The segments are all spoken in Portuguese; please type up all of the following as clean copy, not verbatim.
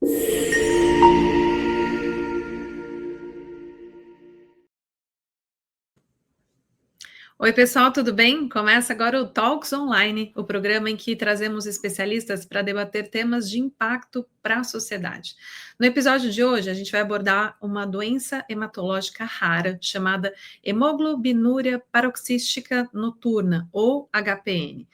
Oi, pessoal, tudo bem? Começa agora o Talks Online, o programa em que trazemos especialistas para debater temas de impacto para a sociedade. No episódio de hoje, a gente vai abordar uma doença hematológica rara chamada hemoglobinúria paroxística noturna, ou HPN.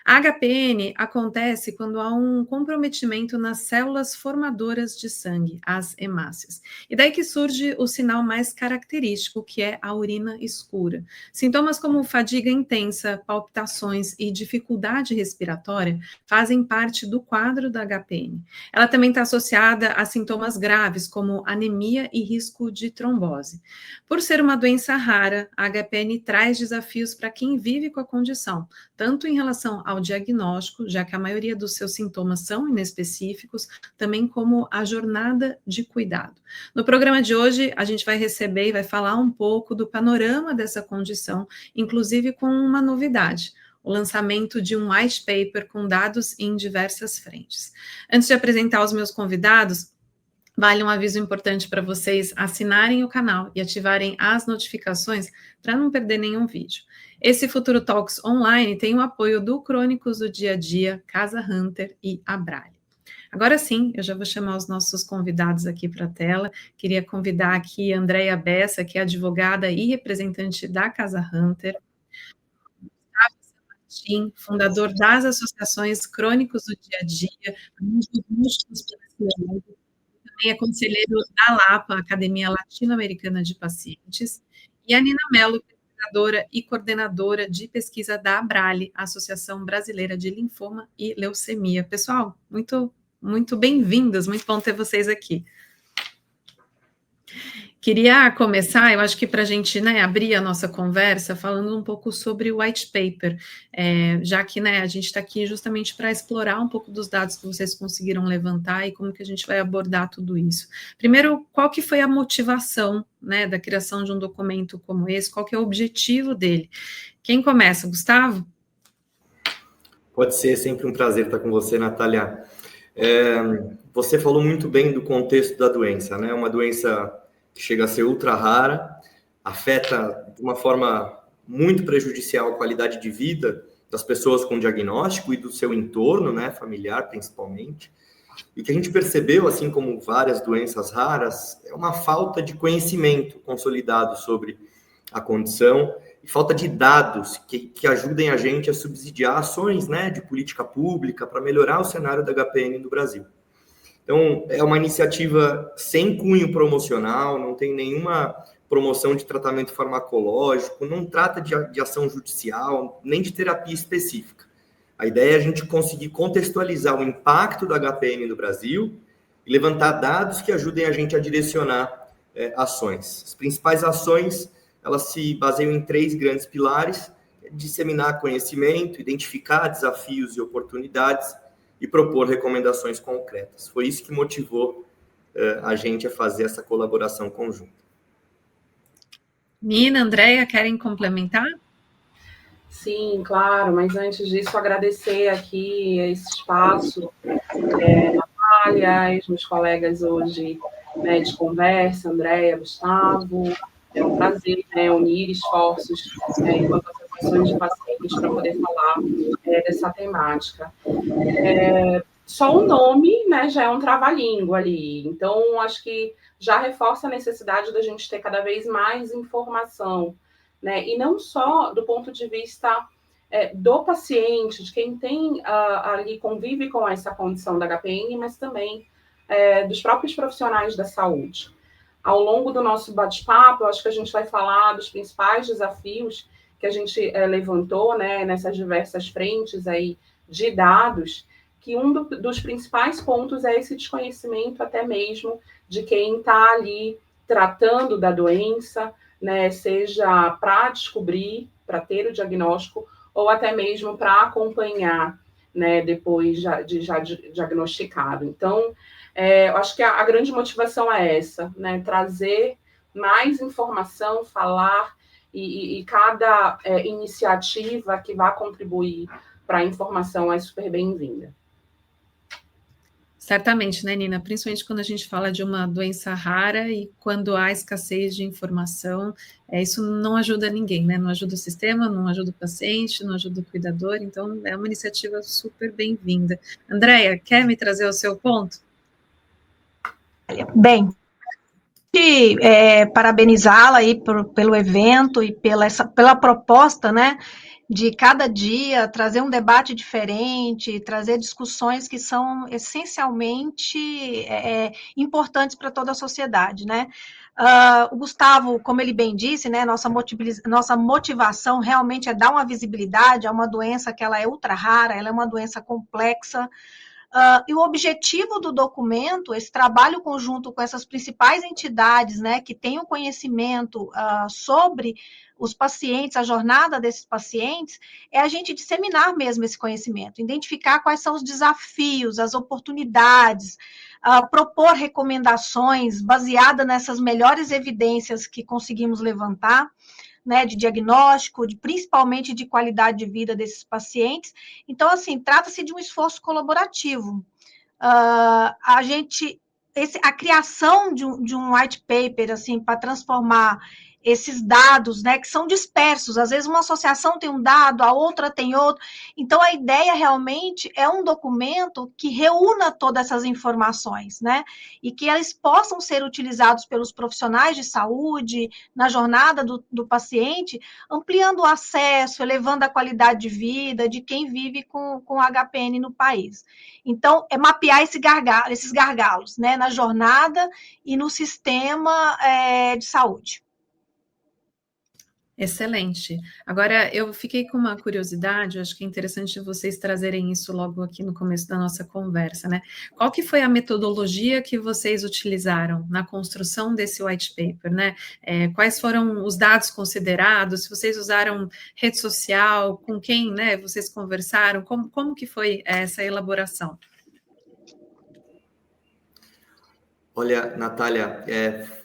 A HPN acontece quando há um comprometimento nas células formadoras de sangue, as hemácias. E daí que surge o sinal mais característico, que é a urina escura. Sintomas como fadiga intensa, palpitações e dificuldade respiratória fazem parte do quadro da HPN. Ela também está associada a sintomas graves, como anemia e risco de trombose. Por ser uma doença rara, a HPN traz desafios para quem vive com a condição, tanto em relação ao diagnóstico, já que a maioria dos seus sintomas são inespecíficos, também como a jornada de cuidado. No programa de hoje, a gente vai receber e vai falar um pouco do panorama dessa condição, inclusive com uma novidade: o lançamento de um white paper com dados em diversas frentes. Antes de apresentar os meus convidados, vale um aviso importante para vocês assinarem o canal e ativarem as notificações para não perder nenhum vídeo. Esse Futuro Talks Online tem o apoio do Crônicos do Dia a Dia, Casa Hunter e Abrale. Agora sim, eu já vou chamar os nossos convidados aqui para a tela. Queria convidar aqui a Andréia Bessa, que é advogada e representante da Casa Hunter, Martim, fundador das associações Crônicos do Dia a Dia, múltiplos pela também é conselheiro da LAPA, Academia Latino-Americana de Pacientes, e a Nina Mello, pesquisadora e coordenadora de pesquisa da Abrale, Associação Brasileira de Linfoma e Leucemia. Pessoal, muito bem-vindos, muito bom ter vocês aqui. Queria começar, eu acho que para a gente, né, abrir a nossa conversa, falando um pouco sobre o white paper, já que, né, a gente está aqui justamente para explorar um pouco dos dados que vocês conseguiram levantar e como que a gente vai abordar tudo isso. Primeiro, qual que foi a motivação, né, da criação de um documento como esse? Qual que é o objetivo dele? Quem começa, Gustavo? Pode ser, sempre um prazer estar com você, Natália. Você falou muito bem do contexto da doença, né? Uma doença que chega a ser ultra rara, afeta de uma forma muito prejudicial a qualidade de vida das pessoas com diagnóstico e do seu entorno, né, familiar principalmente. E o que a gente percebeu, assim como várias doenças raras, é uma falta de conhecimento consolidado sobre a condição e falta de dados que ajudem a gente a subsidiar ações, né, de política pública para melhorar o cenário da HPN no Brasil. Então, é uma iniciativa sem cunho promocional, não tem nenhuma promoção de tratamento farmacológico, não trata de ação judicial, nem de terapia específica. A ideia é a gente conseguir contextualizar o impacto da HPN no Brasil e levantar dados que ajudem a gente a direcionar ações. As principais ações, elas se baseiam em 3 grandes pilares: disseminar conhecimento, identificar desafios e oportunidades e propor recomendações concretas. Foi isso que motivou a gente a fazer essa colaboração conjunta. Nina, Andréia, querem complementar? Sim, claro, mas antes disso, agradecer aqui esse espaço, Natália, meus colegas hoje, né, de conversa, Andréia, Gustavo. É um prazer, né, unir esforços enquanto associações de pacientes para poder falar dessa temática. Só o nome, né, já é um trava-língua ali, então acho que já reforça a necessidade da gente ter cada vez mais informação, né, e não só do ponto de vista do paciente, de quem tem ali convive com essa condição da HPN, mas também dos próprios profissionais da saúde. Ao longo do nosso bate-papo, eu acho que a gente vai falar dos principais desafios que a gente levantou, né, nessas diversas frentes aí de dados, que um dos principais pontos é esse desconhecimento até mesmo de quem está ali tratando da doença, né, seja para descobrir, para ter o diagnóstico, ou até mesmo para acompanhar, né, depois de já diagnosticado. Então, eu acho que a grande motivação é essa, né, trazer mais informação, falar, e cada iniciativa que vai contribuir para a informação é super bem-vinda. Certamente, né, Nina? Principalmente quando a gente fala de uma doença rara e quando há escassez de informação, isso não ajuda ninguém, né? Não ajuda o sistema, não ajuda o paciente, não ajuda o cuidador, então é uma iniciativa super bem-vinda. Andréia, quer me trazer o seu ponto? Bem, parabenizá-la aí pelo evento e pela proposta, né, de cada dia trazer um debate diferente, trazer discussões que são essencialmente importantes para toda a sociedade, né? O Gustavo, como ele bem disse, né, nossa motivação realmente é dar uma visibilidade a uma doença que ela é ultra rara, ela é uma doença complexa. E o objetivo do documento, esse trabalho conjunto com essas principais entidades, né, que têm o conhecimento sobre os pacientes, a jornada desses pacientes, é a gente disseminar mesmo esse conhecimento, identificar quais são os desafios, as oportunidades, propor recomendações baseadas nessas melhores evidências que conseguimos levantar, né, de diagnóstico, principalmente de qualidade de vida desses pacientes. Então, assim, trata-se de um esforço colaborativo. A criação de um white paper, assim, para transformar esses dados, né, que são dispersos, às vezes uma associação tem um dado, a outra tem outro, então a ideia realmente é um documento que reúna todas essas informações, né, e que elas possam ser utilizados pelos profissionais de saúde, na jornada do paciente, ampliando o acesso, elevando a qualidade de vida de quem vive com HPN no país. Então, é mapear esses gargalos, né, na jornada e no sistema de saúde. Excelente. Agora, eu fiquei com uma curiosidade, acho que é interessante vocês trazerem isso logo aqui no começo da nossa conversa, né? Qual que foi a metodologia que vocês utilizaram na construção desse white paper, né? Quais foram os dados considerados? Se vocês usaram rede social, com quem, né, vocês conversaram? Como que foi essa elaboração? Olha, Natália,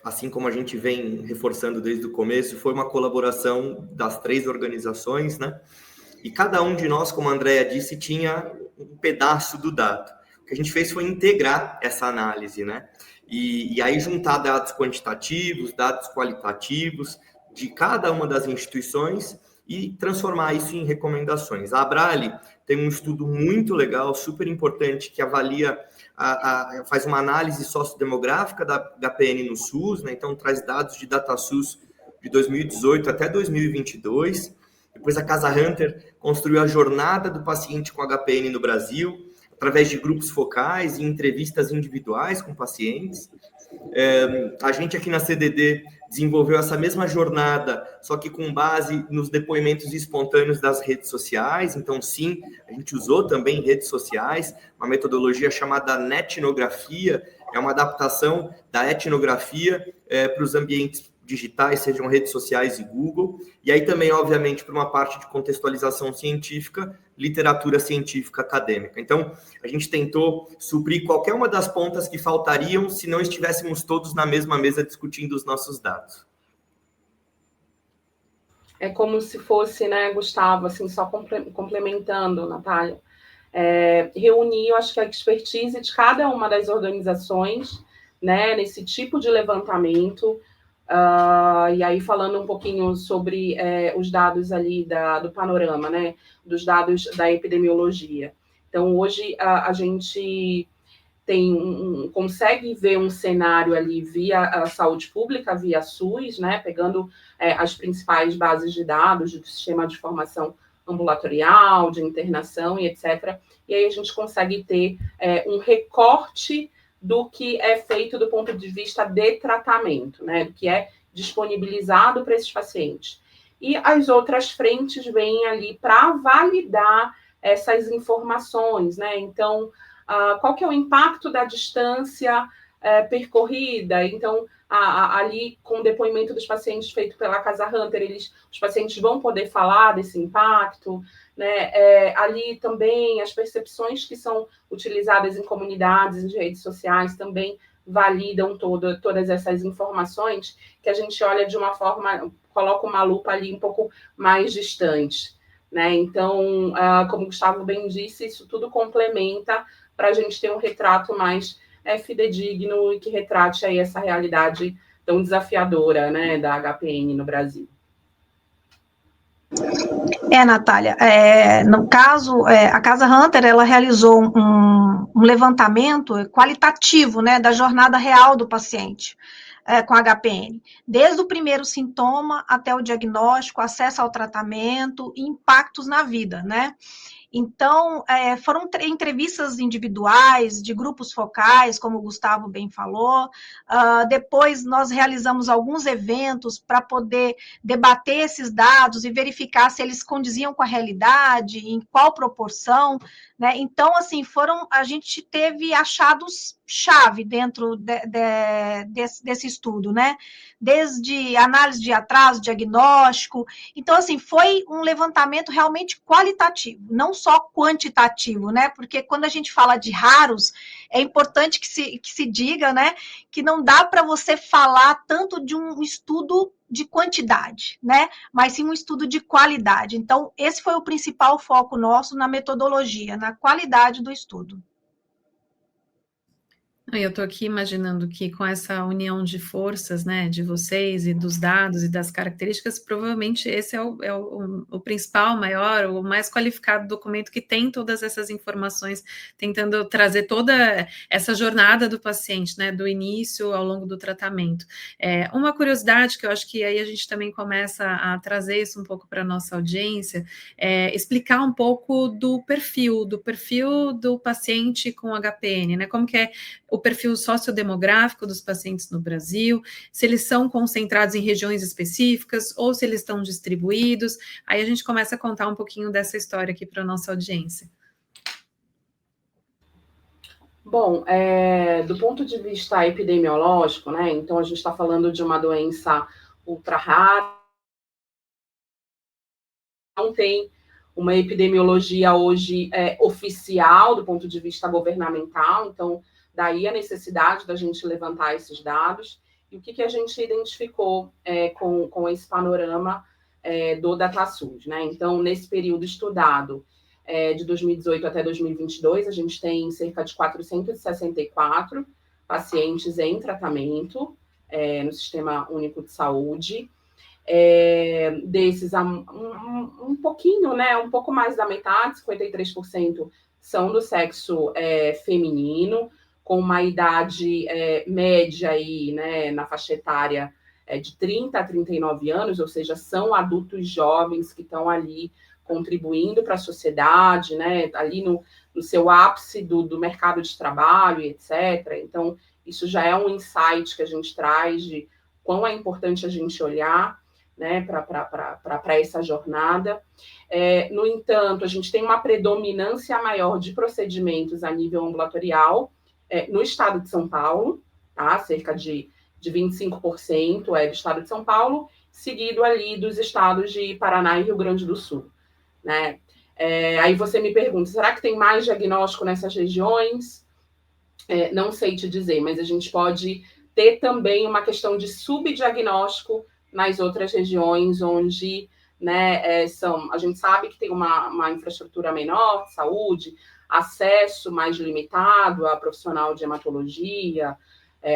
assim como a gente vem reforçando desde o começo, foi uma colaboração das 3 organizações, né? E cada um de nós, como a Andrea disse, tinha um pedaço do dado. O que a gente fez foi integrar essa análise, né? E aí juntar dados quantitativos, dados qualitativos de cada uma das instituições e transformar isso em recomendações. A Abrale tem um estudo muito legal, super importante, que avalia, faz uma análise sociodemográfica da HPN no SUS, né? Então traz dados de DataSUS de 2018 até 2022. Depois a Casa Hunter construiu a jornada do paciente com HPN no Brasil, através de grupos focais e entrevistas individuais com pacientes. A gente aqui na CDD desenvolveu essa mesma jornada, só que com base nos depoimentos espontâneos das redes sociais. Então, sim, a gente usou também redes sociais, uma metodologia chamada netnografia, é uma adaptação da etnografia para os ambientes digitais, sejam redes sociais e Google, e aí também, obviamente, para uma parte de contextualização científica, literatura científica acadêmica. Então, a gente tentou suprir qualquer uma das pontas que faltariam se não estivéssemos todos na mesma mesa discutindo os nossos dados. É como se fosse, né, Gustavo, assim, só complementando, Natália, reunir, eu acho que a expertise de cada uma das organizações, né, nesse tipo de levantamento. E aí falando um pouquinho sobre os dados ali do panorama, né, dos dados da epidemiologia. Então, hoje a gente consegue ver um cenário ali via a saúde pública, via SUS, né, pegando as principais bases de dados do sistema de informação ambulatorial, de internação e etc. E aí a gente consegue ter um recorte do que é feito do ponto de vista de tratamento, né, do que é disponibilizado para esses pacientes. E as outras frentes vêm ali para validar essas informações, né? Então, qual que é o impacto da distância percorrida? Então, ali com o depoimento dos pacientes feito pela Casa Hunter, os pacientes vão poder falar desse impacto, né? Ali também as percepções que são utilizadas em comunidades, em redes sociais, também validam todas essas informações que a gente olha de uma forma, coloca uma lupa ali um pouco mais distante, né? Então, como o Gustavo bem disse, isso tudo complementa para a gente ter um retrato mais fidedigno e que retrate aí essa realidade tão desafiadora, né, da HPN no Brasil. Natália, no caso, a Casa Hunter, ela realizou um levantamento qualitativo, né, da jornada real do paciente com HPN, desde o primeiro sintoma até o diagnóstico, acesso ao tratamento e impactos na vida, né? Então, foram entrevistas individuais, de grupos focais, como o Gustavo bem falou. Depois, nós realizamos alguns eventos para poder debater esses dados e verificar se eles condiziam com a realidade, em qual proporção, né? Então, assim, a gente teve achados-chave dentro desse estudo, né? Desde análise de atraso, diagnóstico. Então, assim, foi um levantamento realmente qualitativo, não só quantitativo, né? Porque quando a gente fala de raros, é importante que se diga, né, que não dá para você falar tanto de um estudo de quantidade, né? Mas sim um estudo de qualidade. Então, esse foi o principal foco nosso na metodologia, na qualidade do estudo. Eu estou aqui imaginando que com essa união de forças, né, de vocês e dos dados e das características, provavelmente esse é o principal, maior, o mais qualificado documento que tem todas essas informações, tentando trazer toda essa jornada do paciente, né, do início ao longo do tratamento. Uma curiosidade que eu acho que aí a gente também começa a trazer isso um pouco para a nossa audiência, explicar um pouco do perfil do paciente com HPN, né, como que é o perfil sociodemográfico dos pacientes no Brasil, se eles são concentrados em regiões específicas ou se eles estão distribuídos. Aí a gente começa a contar um pouquinho dessa história aqui para a nossa audiência. Bom, do ponto de vista epidemiológico, né, então a gente está falando de uma doença ultra rara, não tem uma epidemiologia hoje oficial do ponto de vista governamental, então daí a necessidade da gente levantar esses dados. E o que a gente identificou com esse panorama do DataSUS, né? Então, nesse período estudado, de 2018 até 2022, a gente tem cerca de 464 pacientes em tratamento no Sistema Único de Saúde. Desses, um pouquinho, né? Um pouco mais da metade, 53%, são do sexo feminino, com uma idade média aí, né, na faixa etária de 30 a 39 anos, ou seja, são adultos jovens que estão ali contribuindo para a sociedade, né, ali no seu ápice do mercado de trabalho, etc. Então, isso já é um insight que a gente traz de quão é importante a gente olhar, né, para essa jornada. No entanto, a gente tem uma predominância maior de procedimentos a nível ambulatorial, no estado de São Paulo, tá? Cerca de 25% do estado de São Paulo, seguido ali dos estados de Paraná e Rio Grande do Sul, né? Aí você me pergunta, será que tem mais diagnóstico nessas regiões? Não sei te dizer, mas a gente pode ter também uma questão de subdiagnóstico nas outras regiões onde, né, a gente sabe que tem uma infraestrutura menor de saúde, acesso mais limitado a profissional de hematologia,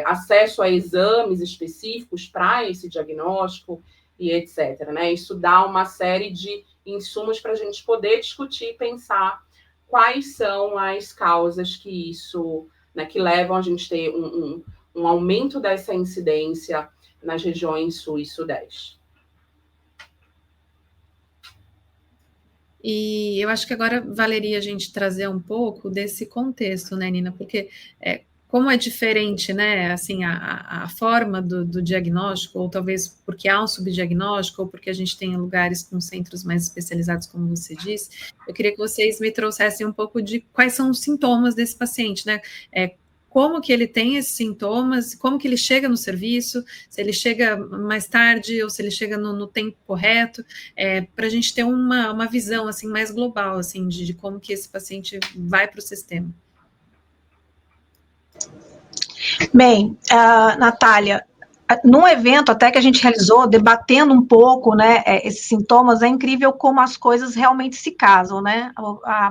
acesso a exames específicos para esse diagnóstico e etc. Né? Isso dá uma série de insumos para a gente poder discutir e pensar quais são as causas que isso, né, que levam a gente a ter um aumento dessa incidência nas regiões Sul e Sudeste. E eu acho que agora valeria a gente trazer um pouco desse contexto, né, Nina? Porque como é diferente, né, assim, a forma do diagnóstico, ou talvez porque há um subdiagnóstico, ou porque a gente tem lugares com centros mais especializados, como você disse, eu queria que vocês me trouxessem um pouco de quais são os sintomas desse paciente, né? Como que ele tem esses sintomas, como que ele chega no serviço, se ele chega mais tarde ou se ele chega no tempo correto, para a gente ter uma visão assim, mais global assim, de como que esse paciente vai para o sistema. Bem, Natália, num evento até que a gente realizou, debatendo um pouco, né, esses sintomas, é incrível como as coisas realmente se casam, né?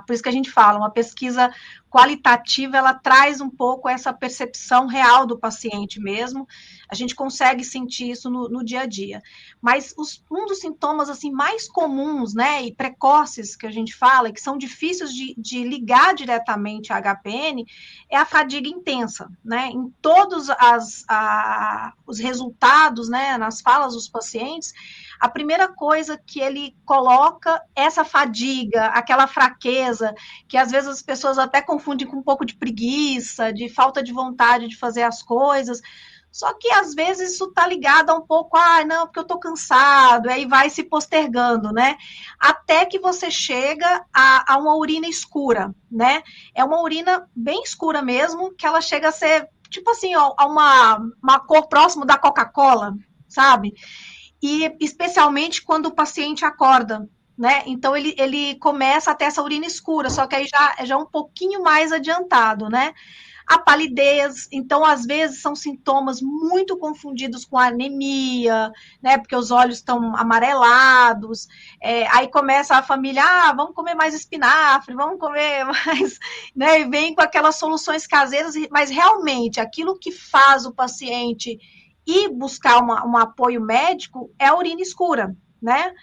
Por isso que a gente fala, uma pesquisa qualitativa, ela traz um pouco essa percepção real do paciente mesmo, a gente consegue sentir isso no dia a dia. Mas um dos sintomas, assim, mais comuns, né, e precoces que a gente fala, e que são difíceis de ligar diretamente à HPN, é a fadiga intensa, né, em todos os resultados, né, nas falas dos pacientes, a primeira coisa que ele coloca é essa fadiga, aquela fraqueza, que às vezes as pessoas até confundem com um pouco de preguiça, de falta de vontade de fazer as coisas, só que às vezes isso está ligado a um pouco, não, porque eu estou cansado, aí vai se postergando, né? Até que você chega a uma urina escura, né? É uma urina bem escura mesmo, que ela chega a ser, tipo assim, a uma cor próximo da Coca-Cola, sabe? E especialmente quando o paciente acorda, né? Então ele começa a ter essa urina escura, só que aí já um pouquinho mais adiantado, né? A palidez, então às vezes são sintomas muito confundidos com anemia, né? Porque os olhos estão amarelados, aí começa a família, vamos comer mais espinafre, vamos comer mais, né? E vem com aquelas soluções caseiras, mas realmente aquilo que faz o paciente ir buscar um apoio médico é a urina escura, né?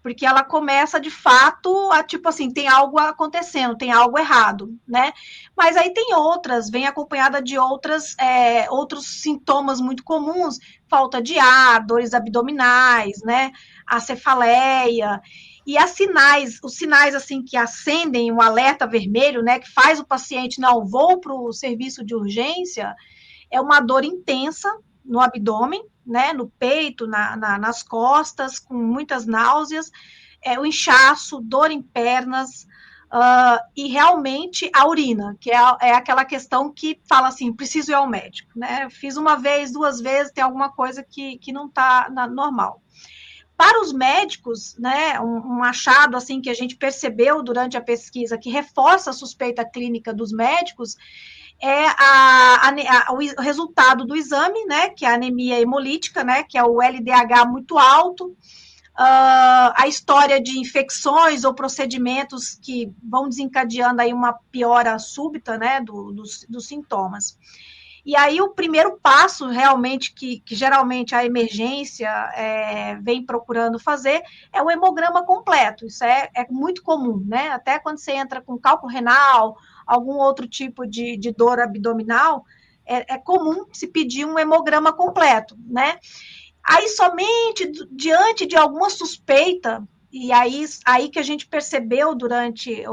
Porque ela começa, de fato, tipo assim, tem algo acontecendo, tem algo errado, né? Mas aí tem outras, vem acompanhada de outros sintomas muito comuns, falta de ar, dores abdominais, né? A cefaleia, e os sinais, assim, que acendem o alerta vermelho, né? Que faz o paciente, não, vou para o serviço de urgência, é uma dor intensa no abdômen, né, no peito, nas costas, com muitas náuseas, o inchaço, dor em pernas, e realmente a urina, que é aquela questão que fala assim, preciso ir ao médico, né, fiz uma vez, 2 vezes, tem alguma coisa que não está normal. Para os médicos, né, um achado assim que a gente percebeu durante a pesquisa, que reforça a suspeita clínica dos médicos, é o resultado do exame, né, que é a anemia hemolítica, né, que é o LDH muito alto, a história de infecções ou procedimentos que vão desencadeando aí uma piora súbita, né, dos sintomas. E aí o primeiro passo, realmente, que geralmente a emergência vem procurando fazer, é o hemograma completo. Isso é muito comum, né? Até quando você entra com cálculo renal, algum outro tipo de dor abdominal, é comum se pedir um hemograma completo, né? Aí, somente diante de alguma suspeita, e aí que a gente percebeu durante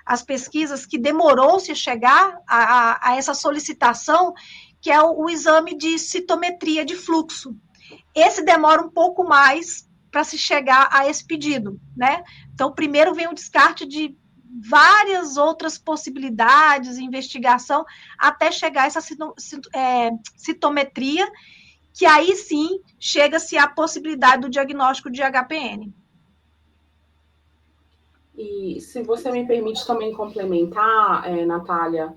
as pesquisas que demorou-se a chegar a essa solicitação, que é o exame de citometria de fluxo. Esse demora um pouco mais para se chegar a esse pedido, né? Então, primeiro vem o descarte de várias outras possibilidades, investigação, até chegar a essa citometria, que aí sim chega-se à possibilidade do diagnóstico de HPN. E se você me permite também complementar, Natália,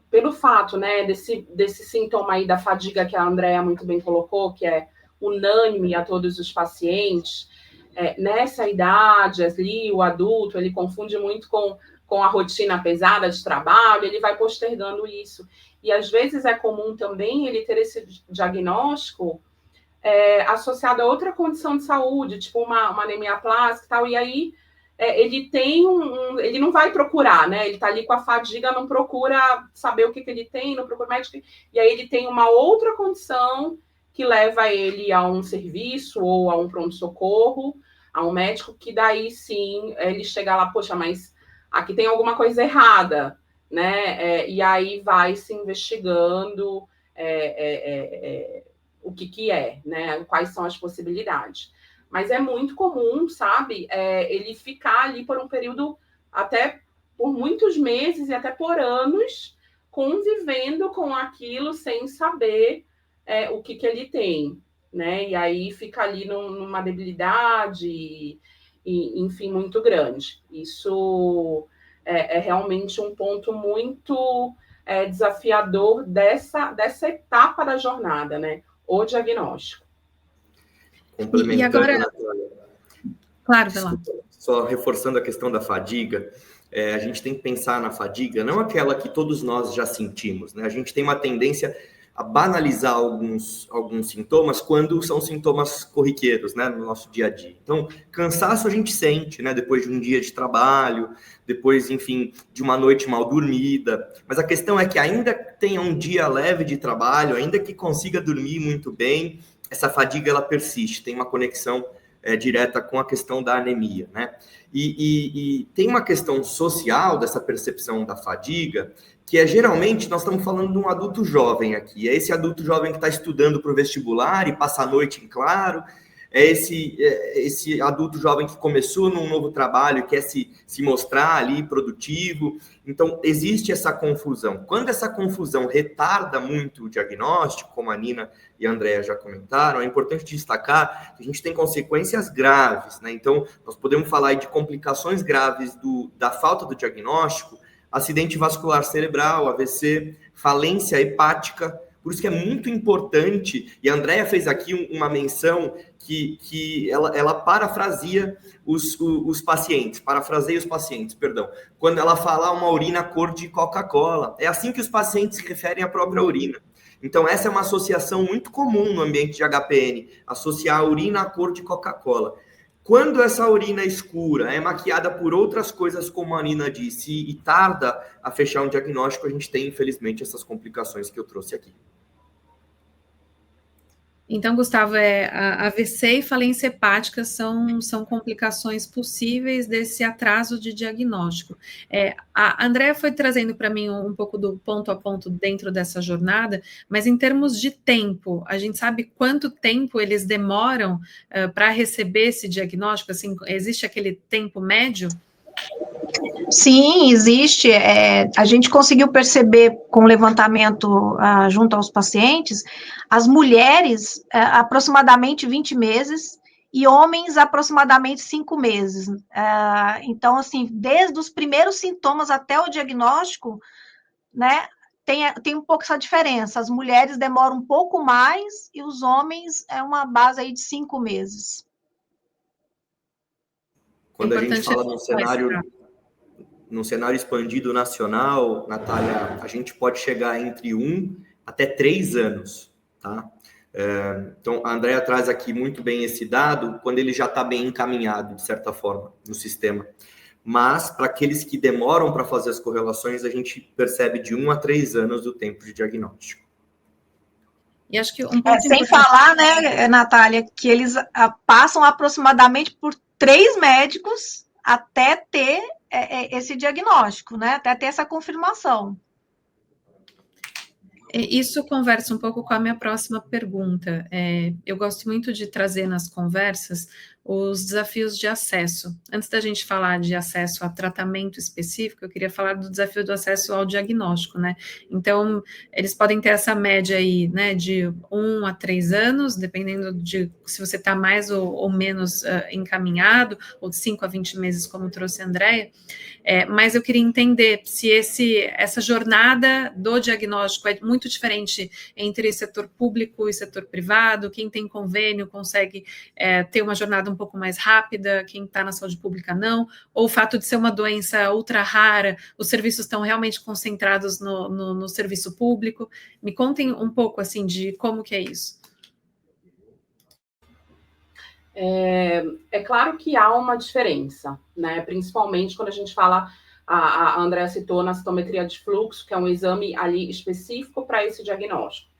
pelo fato, né, desse sintoma aí da fadiga que a Andrea muito bem colocou, que é unânime a todos os pacientes, nessa idade, ali, o adulto, ele confunde muito com a rotina pesada de trabalho, ele vai postergando isso. E às vezes é comum também ele ter esse diagnóstico associado a outra condição de saúde, tipo uma anemia plástica e tal, e aí ele tem ele não vai procurar, né? Ele tá ali com a fadiga, não procura saber o que ele tem, não procura médico, e aí ele tem uma outra condição que leva ele a um serviço ou a um pronto-socorro, a um médico, que daí sim ele chega lá, poxa, mas aqui tem alguma coisa errada, né? E aí vai se investigando o que é, né? Quais são as possibilidades. Mas é muito comum, sabe, ele ficar ali por um período, até por muitos meses e até por anos, convivendo com aquilo sem saber o que ele tem, né? E aí fica ali numa debilidade, e, enfim, muito grande. Isso é realmente um ponto muito desafiador dessa etapa da jornada, né? O diagnóstico. Complementando, e agora... Natália. Claro, vai lá. Só reforçando a questão da fadiga, a gente tem que pensar na fadiga, não aquela que todos nós já sentimos, né? A gente tem uma tendência a banalizar alguns sintomas quando são sintomas corriqueiros, né, no nosso dia a dia. Então, cansaço a gente sente, né, depois de um dia de trabalho, depois, enfim, de uma noite mal dormida. Mas a questão é que ainda que tenha um dia leve de trabalho, ainda que consiga dormir muito bem, essa fadiga ela persiste, tem uma conexão direta com a questão da anemia, né? E tem uma questão social dessa percepção da fadiga, que geralmente nós estamos falando de um adulto jovem aqui. É esse adulto jovem que está estudando para o vestibular e passa a noite em claro. É esse adulto jovem que começou num novo trabalho, quer se mostrar ali produtivo. Então, existe essa confusão. Quando essa confusão retarda muito o diagnóstico, como a Nina e a Andrea já comentaram, é importante destacar que a gente tem consequências graves, né? Então, nós podemos falar aí de complicações graves da falta do diagnóstico, acidente vascular cerebral, AVC, falência hepática. Por isso que é muito importante, e a Andrea fez aqui uma menção que ela parafraseia os pacientes, quando ela fala uma urina cor de Coca-Cola. É assim que os pacientes se referem à própria urina. Então, essa é uma associação muito comum no ambiente de HPN, associar a urina à cor de Coca-Cola. Quando essa urina escura é maquiada por outras coisas, como a Nina disse, e tarda a fechar um diagnóstico, a gente tem, infelizmente, essas complicações que eu trouxe aqui. Então, Gustavo, a AVC e falência hepática são complicações possíveis desse atraso de diagnóstico. A Andrea foi trazendo para mim um pouco do ponto a ponto dentro dessa jornada, mas em termos de tempo, a gente sabe quanto tempo eles demoram para receber esse diagnóstico? Assim, existe aquele tempo médio? Sim, existe. A gente conseguiu perceber com o levantamento junto aos pacientes, as mulheres aproximadamente 20 meses e homens aproximadamente 5 meses. Então, assim, desde os primeiros sintomas até o diagnóstico, né, tem um pouco essa diferença. As mulheres demoram um pouco mais e os homens é uma base aí de 5 meses. Quando a gente fala num cenário expandido nacional, Natália, a gente pode chegar entre 1 até 3 anos, tá? Então, a Andrea traz aqui muito bem esse dado, quando ele já está bem encaminhado, de certa forma, no sistema. Mas, para aqueles que demoram para fazer as correlações, a gente percebe de 1 a 3 anos do tempo de diagnóstico. E acho que um ponto sem falar, né, Natália, que eles passam aproximadamente por 3 médicos até ter esse diagnóstico, né? Até ter essa confirmação. Isso conversa um pouco com a minha próxima pergunta. Eu gosto muito de trazer nas conversas os desafios de acesso. Antes da gente falar de acesso a tratamento específico, eu queria falar do desafio do acesso ao diagnóstico, né? Então, eles podem ter essa média aí, né, de 1 a 3 anos, dependendo de se você está mais ou menos encaminhado, ou de 5 a 20 meses, como trouxe a Andrea. Mas eu queria entender se essa jornada do diagnóstico é muito diferente entre setor público e setor privado. Quem tem convênio consegue ter uma jornada um pouco mais rápida, quem está na saúde pública não, ou o fato de ser uma doença ultra rara, os serviços estão realmente concentrados no serviço público. Me contem um pouco, assim, de como que é isso. É claro que há uma diferença, né? Principalmente quando a gente fala, a Andrea citou na citometria de fluxo, que é um exame ali específico para esse diagnóstico.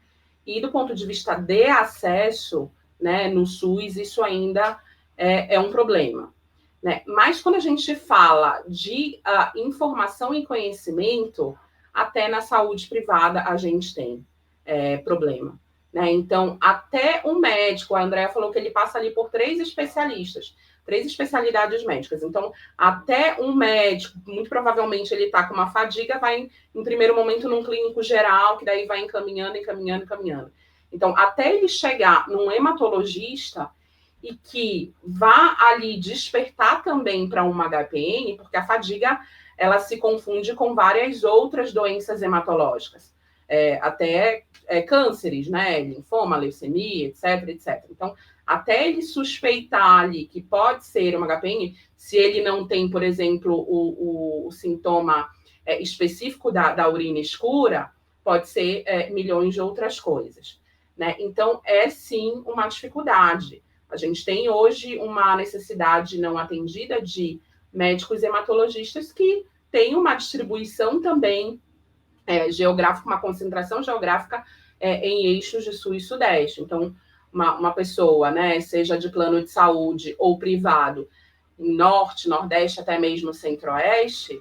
E do ponto de vista de acesso, né, no SUS, isso ainda é um problema, né? Mas quando a gente fala de informação e conhecimento, até na saúde privada a gente tem problema. Né? Então, até um médico, a Andrea falou que ele passa ali por 3 especialistas, 3 especialidades médicas. Então, até um médico, muito provavelmente ele está com uma fadiga, vai em primeiro momento num clínico geral, que daí vai encaminhando. Então, até ele chegar num hematologista e que vá ali despertar também para uma HPN, porque a fadiga, ela se confunde com várias outras doenças hematológicas. até cânceres, né? Linfoma, leucemia, etc. Então, até ele suspeitar ali que pode ser uma HPN, se ele não tem, por exemplo, o sintoma específico da urina escura, pode ser milhões de outras coisas, né? Então, sim uma dificuldade. A gente tem hoje uma necessidade não atendida de médicos hematologistas que têm uma distribuição também geográfica, uma concentração geográfica em eixos de sul e sudeste. Então, uma pessoa, né, seja de plano de saúde ou privado, em norte, nordeste, até mesmo centro-oeste,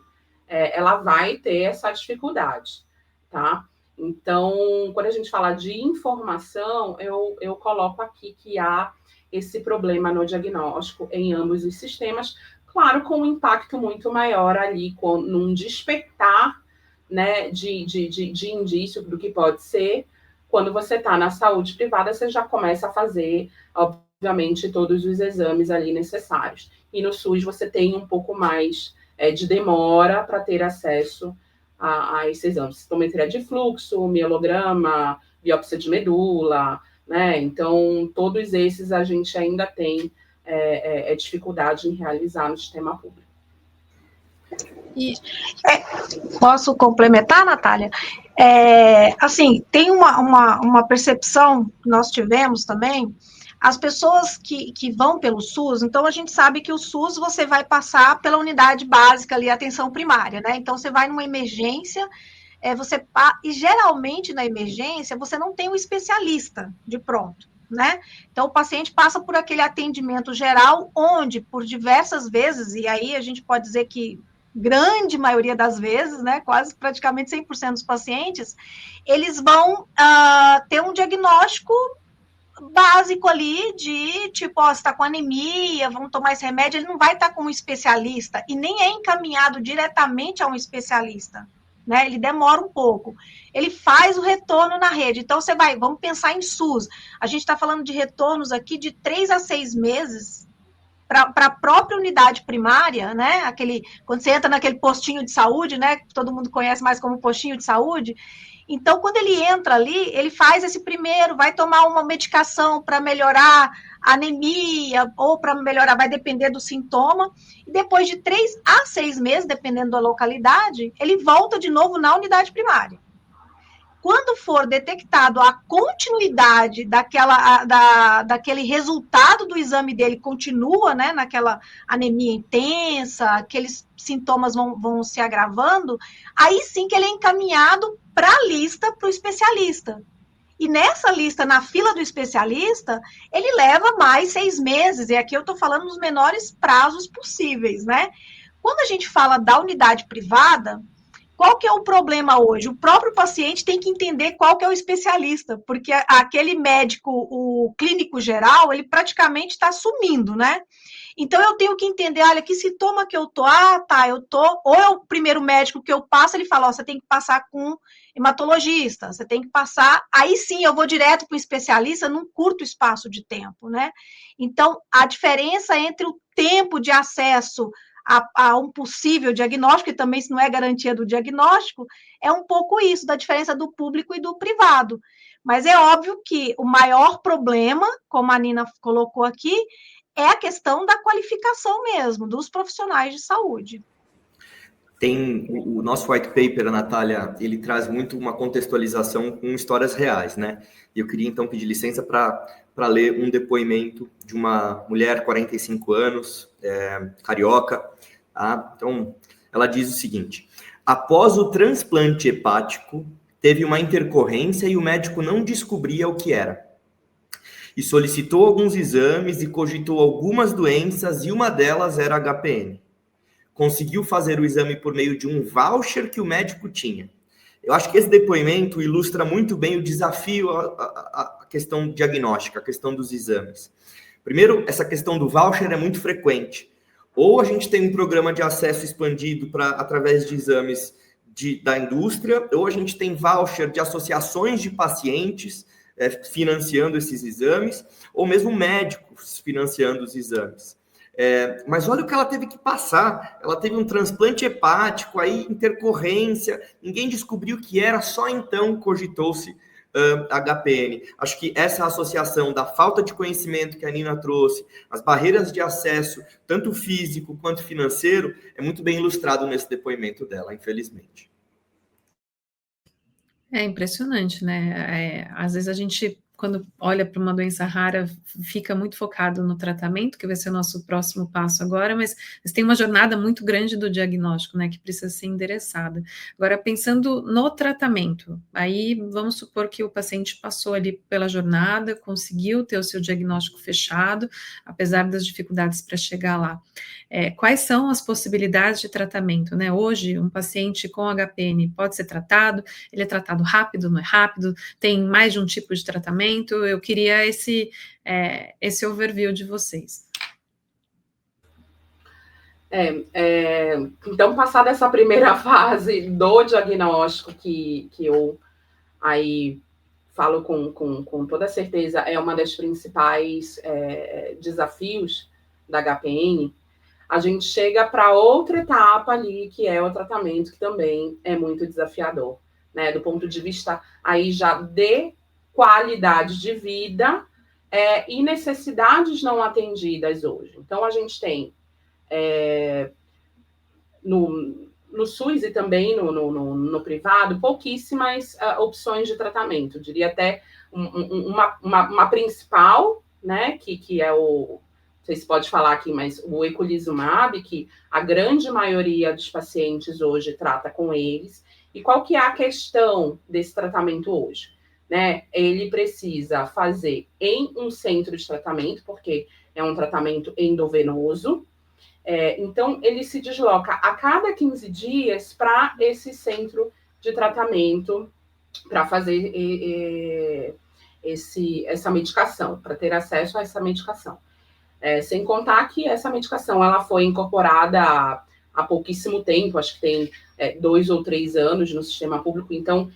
ela vai ter essa dificuldade, tá? Então, quando a gente fala de informação, eu coloco aqui que há esse problema no diagnóstico em ambos os sistemas, claro, com um impacto muito maior ali, num despertar, né, de indício do que pode ser. Quando você está na saúde privada, você já começa a fazer, obviamente, todos os exames ali necessários. E no SUS você tem um pouco mais de demora para ter acesso a esses exames. Citometria de fluxo, mielograma, biópsia de medula, né? Então, todos esses a gente ainda tem dificuldade em realizar no sistema público. Posso complementar, Natália? Assim, tem uma percepção que nós tivemos também, as pessoas que vão pelo SUS, então a gente sabe que o SUS você vai passar pela unidade básica ali, atenção primária, né? Então você vai numa emergência, e geralmente na emergência você não tem um especialista de pronto, né? Então o paciente passa por aquele atendimento geral, onde por diversas vezes, e aí a gente pode dizer que grande maioria das vezes, né, quase praticamente 100% dos pacientes, eles vão ter um diagnóstico básico ali de, tipo, você está com anemia, vamos tomar esse remédio, ele não vai estar com um especialista, e nem é encaminhado diretamente a um especialista, né, ele demora um pouco, ele faz o retorno na rede, então vamos pensar em SUS, a gente está falando de retornos aqui de 3 a 6 meses, para a própria unidade primária, né? Quando você entra naquele postinho de saúde, né? Que todo mundo conhece mais como postinho de saúde. Então, quando ele entra ali, ele faz esse primeiro, vai tomar uma medicação para melhorar a anemia, ou para melhorar, vai depender do sintoma, e depois de 3 a 6 meses, dependendo da localidade, ele volta de novo na unidade primária. Quando for detectado a continuidade daquele resultado do exame dele, continua, né, naquela anemia intensa, aqueles sintomas vão se agravando, aí sim que ele é encaminhado para a lista para o especialista. E nessa lista, na fila do especialista, ele leva mais 6 meses, e aqui eu estou falando nos menores prazos possíveis, né? Quando a gente fala da unidade privada, qual que é o problema hoje? O próprio paciente tem que entender qual que é o especialista, porque aquele médico, o clínico geral, ele praticamente está sumindo, né? Então, eu tenho que entender, olha, que sintoma que eu tô? Eu tô... Ou é o primeiro médico que eu passo, ele fala, você tem que passar com hematologista, você tem que passar... Aí sim, eu vou direto para o especialista num curto espaço de tempo, né? Então, a diferença entre o tempo de acesso a um possível diagnóstico, e também se não é garantia do diagnóstico, é um pouco isso, da diferença do público e do privado. Mas é óbvio que o maior problema, como a Nina colocou aqui, é a questão da qualificação mesmo, dos profissionais de saúde. Tem o nosso white paper, a Natália, ele traz muito uma contextualização com histórias reais, né? E eu queria, então, pedir licença para ler um depoimento de uma mulher, 45 anos, carioca. Tá? Então, ela diz o seguinte: após o transplante hepático, teve uma intercorrência e o médico não descobria o que era. E solicitou alguns exames e cogitou algumas doenças, e uma delas era HPN. Conseguiu fazer o exame por meio de um voucher que o médico tinha. Eu acho que esse depoimento ilustra muito bem o desafio, a questão diagnóstica, a questão dos exames. Primeiro, essa questão do voucher é muito frequente. Ou a gente tem um programa de acesso expandido através de exames da indústria, ou a gente tem voucher de associações de pacientes financiando esses exames, ou mesmo médicos financiando os exames. Mas olha o que ela teve que passar. Ela teve um transplante hepático, aí intercorrência, ninguém descobriu o que era, só então cogitou-se HPN. Acho que essa associação da falta de conhecimento que a Nina trouxe, as barreiras de acesso, tanto físico quanto financeiro, é muito bem ilustrado nesse depoimento dela, infelizmente. É impressionante, né? Às vezes a gente, quando olha para uma doença rara, fica muito focado no tratamento, que vai ser o nosso próximo passo agora, mas tem uma jornada muito grande do diagnóstico, né, que precisa ser endereçada. Agora, pensando no tratamento, aí vamos supor que o paciente passou ali pela jornada, conseguiu ter o seu diagnóstico fechado, apesar das dificuldades para chegar lá. Quais são as possibilidades de tratamento, né? Hoje, um paciente com HPN pode ser tratado, ele é tratado rápido, não é rápido, tem mais de um tipo de tratamento. Eu queria esse overview de vocês. Então, passada essa primeira fase do diagnóstico, que eu aí falo com toda certeza, é uma das principais desafios da HPN, a gente chega para outra etapa ali, que é o tratamento, que também é muito desafiador, né? Do ponto de vista aí já de qualidade de vida e necessidades não atendidas hoje. Então, a gente tem no SUS e também no privado, pouquíssimas opções de tratamento. Eu diria até uma principal, né, que é o... Não sei se pode falar aqui, mas o eculizumab, que a grande maioria dos pacientes hoje trata com eles. E qual que é a questão desse tratamento hoje? Né? Ele precisa fazer em um centro de tratamento, porque é um tratamento endovenoso. Então, ele se desloca a cada 15 dias para esse centro de tratamento para fazer essa medicação, para ter acesso a essa medicação. Sem contar que essa medicação ela foi incorporada há pouquíssimo tempo, acho que tem 2 ou 3 anos no sistema público, então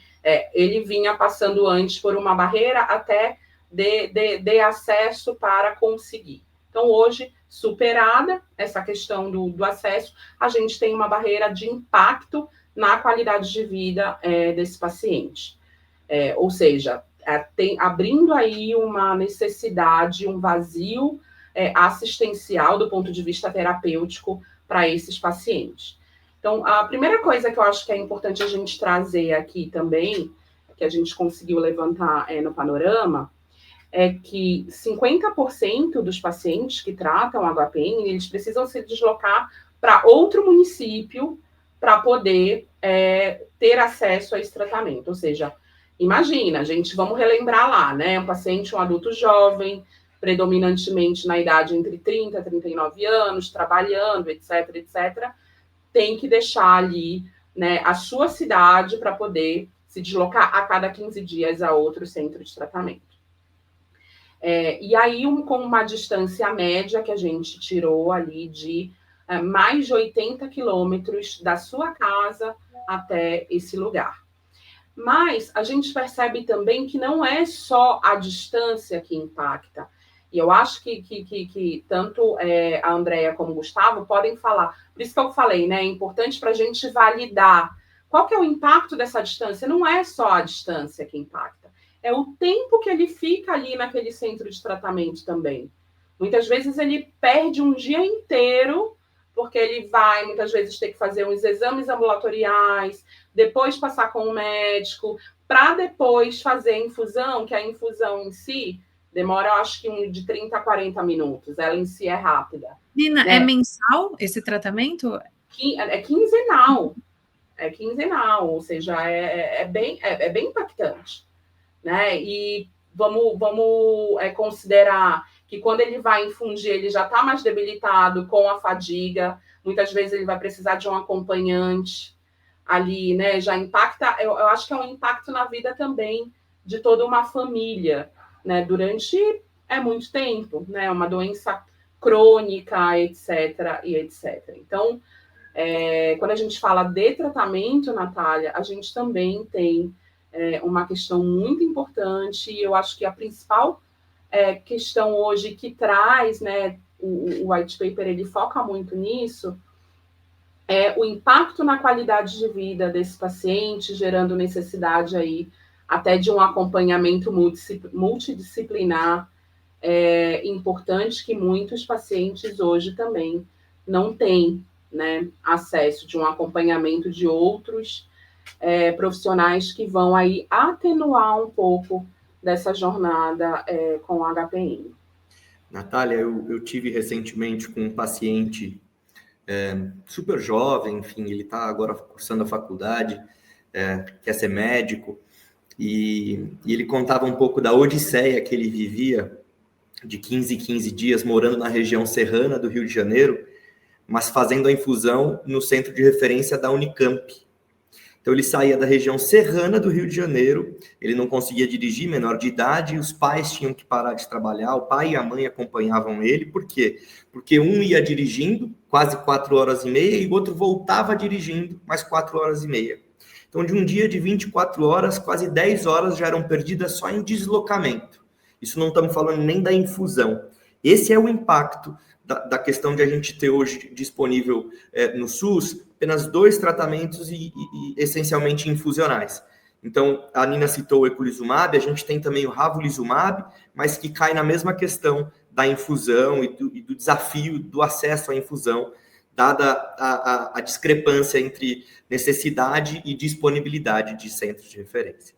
ele vinha passando antes por uma barreira até de acesso para conseguir. Então, hoje, superada essa questão do acesso, a gente tem uma barreira de impacto na qualidade de vida desse paciente. Ou seja, abrindo aí uma necessidade, um vazio assistencial do ponto de vista terapêutico para esses pacientes. Então, a primeira coisa que eu acho que é importante a gente trazer aqui também, que a gente conseguiu levantar no panorama, é que 50% dos pacientes que tratam HPN, eles precisam se deslocar para outro município para poder ter acesso a esse tratamento. Ou seja, imagina, gente, vamos relembrar lá, né? Um paciente, um adulto jovem, predominantemente na idade entre 30 e 39 anos, trabalhando, etc., etc., tem que deixar ali, né, a sua cidade para poder se deslocar a cada 15 dias a outro centro de tratamento. E aí, com uma distância média que a gente tirou ali de mais de 80 quilômetros da sua casa até esse lugar. Mas a gente percebe também que não é só a distância que impacta. E eu acho que tanto a Andrea como o Gustavo podem falar. Por isso que eu falei, né? É importante para a gente validar qual que é o impacto dessa distância. Não é só a distância que impacta. É o tempo que ele fica ali naquele centro de tratamento também. Muitas vezes ele perde um dia inteiro, porque ele vai, muitas vezes, ter que fazer uns exames ambulatoriais, depois passar com o médico, para depois fazer a infusão, que a infusão em si demora, eu acho que de 30 a 40 minutos. Ela em si é rápida. Nina, né? É mensal esse tratamento? É quinzenal. É quinzenal, ou seja, é bem impactante. Né? E vamos considerar que quando ele vai infundir, ele já está mais debilitado com a fadiga, muitas vezes ele vai precisar de um acompanhante ali, né? Já impacta, eu acho que é um impacto na vida também de toda uma família, né? Durante muito tempo, né? Uma doença crônica, etc. e etc. Então, quando a gente fala de tratamento, Natália, a gente também tem uma questão muito importante, e eu acho que a principal questão hoje que traz, né, o white paper ele foca muito nisso, é o impacto na qualidade de vida desse paciente, gerando necessidade aí até de um acompanhamento multidisciplinar importante, que muitos pacientes hoje também não têm, né, acesso de um acompanhamento de outros profissionais que vão aí atenuar um pouco dessa jornada com a HPN. Natália, eu tive recentemente com um paciente super jovem, enfim, ele está agora cursando a faculdade, quer ser médico, e ele contava um pouco da odisseia que ele vivia de 15 em 15 dias morando na região serrana do Rio de Janeiro, mas fazendo a infusão no centro de referência da Unicamp. Então ele saía da região serrana do Rio de Janeiro, ele não conseguia dirigir, menor de idade, os pais tinham que parar de trabalhar, o pai e a mãe acompanhavam ele, por quê? Porque um ia dirigindo quase 4 horas e meia e o outro voltava dirigindo mais 4 horas e meia. Então de um dia de 24 horas, quase 10 horas já eram perdidas só em deslocamento. Isso não estamos falando nem da infusão. Esse é o impacto da questão de a gente ter hoje disponível no SUS apenas 2 tratamentos e essencialmente infusionais. Então, a Nina citou o eculizumab, a gente tem também o ravulizumab, mas que cai na mesma questão da infusão e do desafio do acesso à infusão, dada a discrepância entre necessidade e disponibilidade de centros de referência.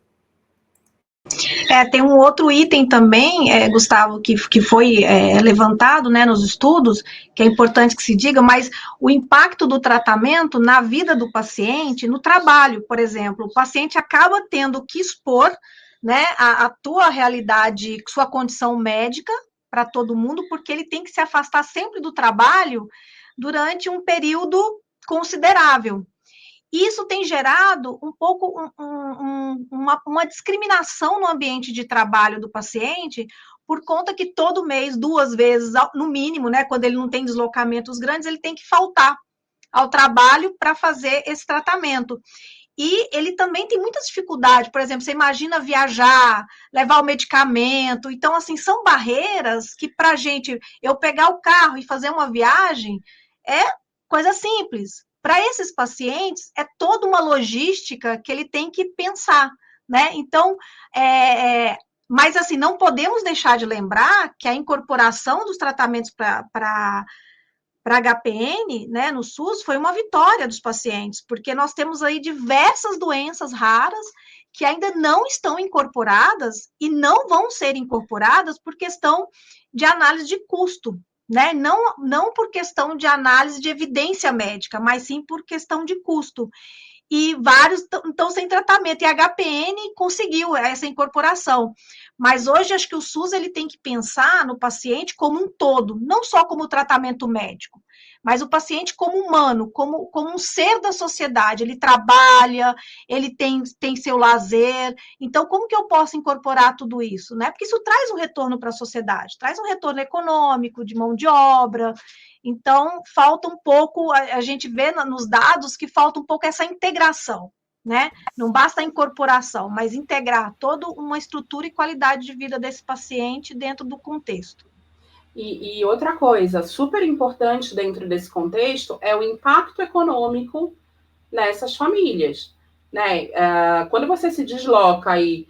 Tem um outro item também, Gustavo, que foi levantado, né, nos estudos, que é importante que se diga, mas o impacto do tratamento na vida do paciente, no trabalho, por exemplo, o paciente acaba tendo que expor, né, a tua realidade, sua condição médica para todo mundo, porque ele tem que se afastar sempre do trabalho durante um período considerável. Isso tem gerado um pouco uma discriminação no ambiente de trabalho do paciente, por conta que todo mês, 2 vezes, no mínimo, né, quando ele não tem deslocamentos grandes, ele tem que faltar ao trabalho para fazer esse tratamento. E ele também tem muita dificuldade, por exemplo, você imagina viajar, levar o medicamento, então, assim, são barreiras que para a gente, eu pegar o carro e fazer uma viagem, é coisa simples. Para esses pacientes, é toda uma logística que ele tem que pensar, né? Então, mas assim, não podemos deixar de lembrar que a incorporação dos tratamentos para HPN, né, no SUS, foi uma vitória dos pacientes, porque nós temos aí diversas doenças raras que ainda não estão incorporadas e não vão ser incorporadas por questão de análise de custo, né? Não por questão de análise de evidência médica, mas sim por questão de custo. E vários estão sem tratamento, e a HPN conseguiu essa incorporação. Mas hoje acho que o SUS ele tem que pensar no paciente como um todo, não só como tratamento médico, mas o paciente como humano, como um ser da sociedade. Ele trabalha, ele tem seu lazer. Então, como que eu posso incorporar tudo isso, né? Porque isso traz um retorno para a sociedade, traz um retorno econômico, de mão de obra. Então, falta um pouco, a gente vê nos dados que falta um pouco essa integração, né? Não basta a incorporação, mas integrar toda uma estrutura e qualidade de vida desse paciente dentro do contexto. E outra coisa super importante dentro desse contexto é o impacto econômico nessas famílias, né? Quando você se desloca aí,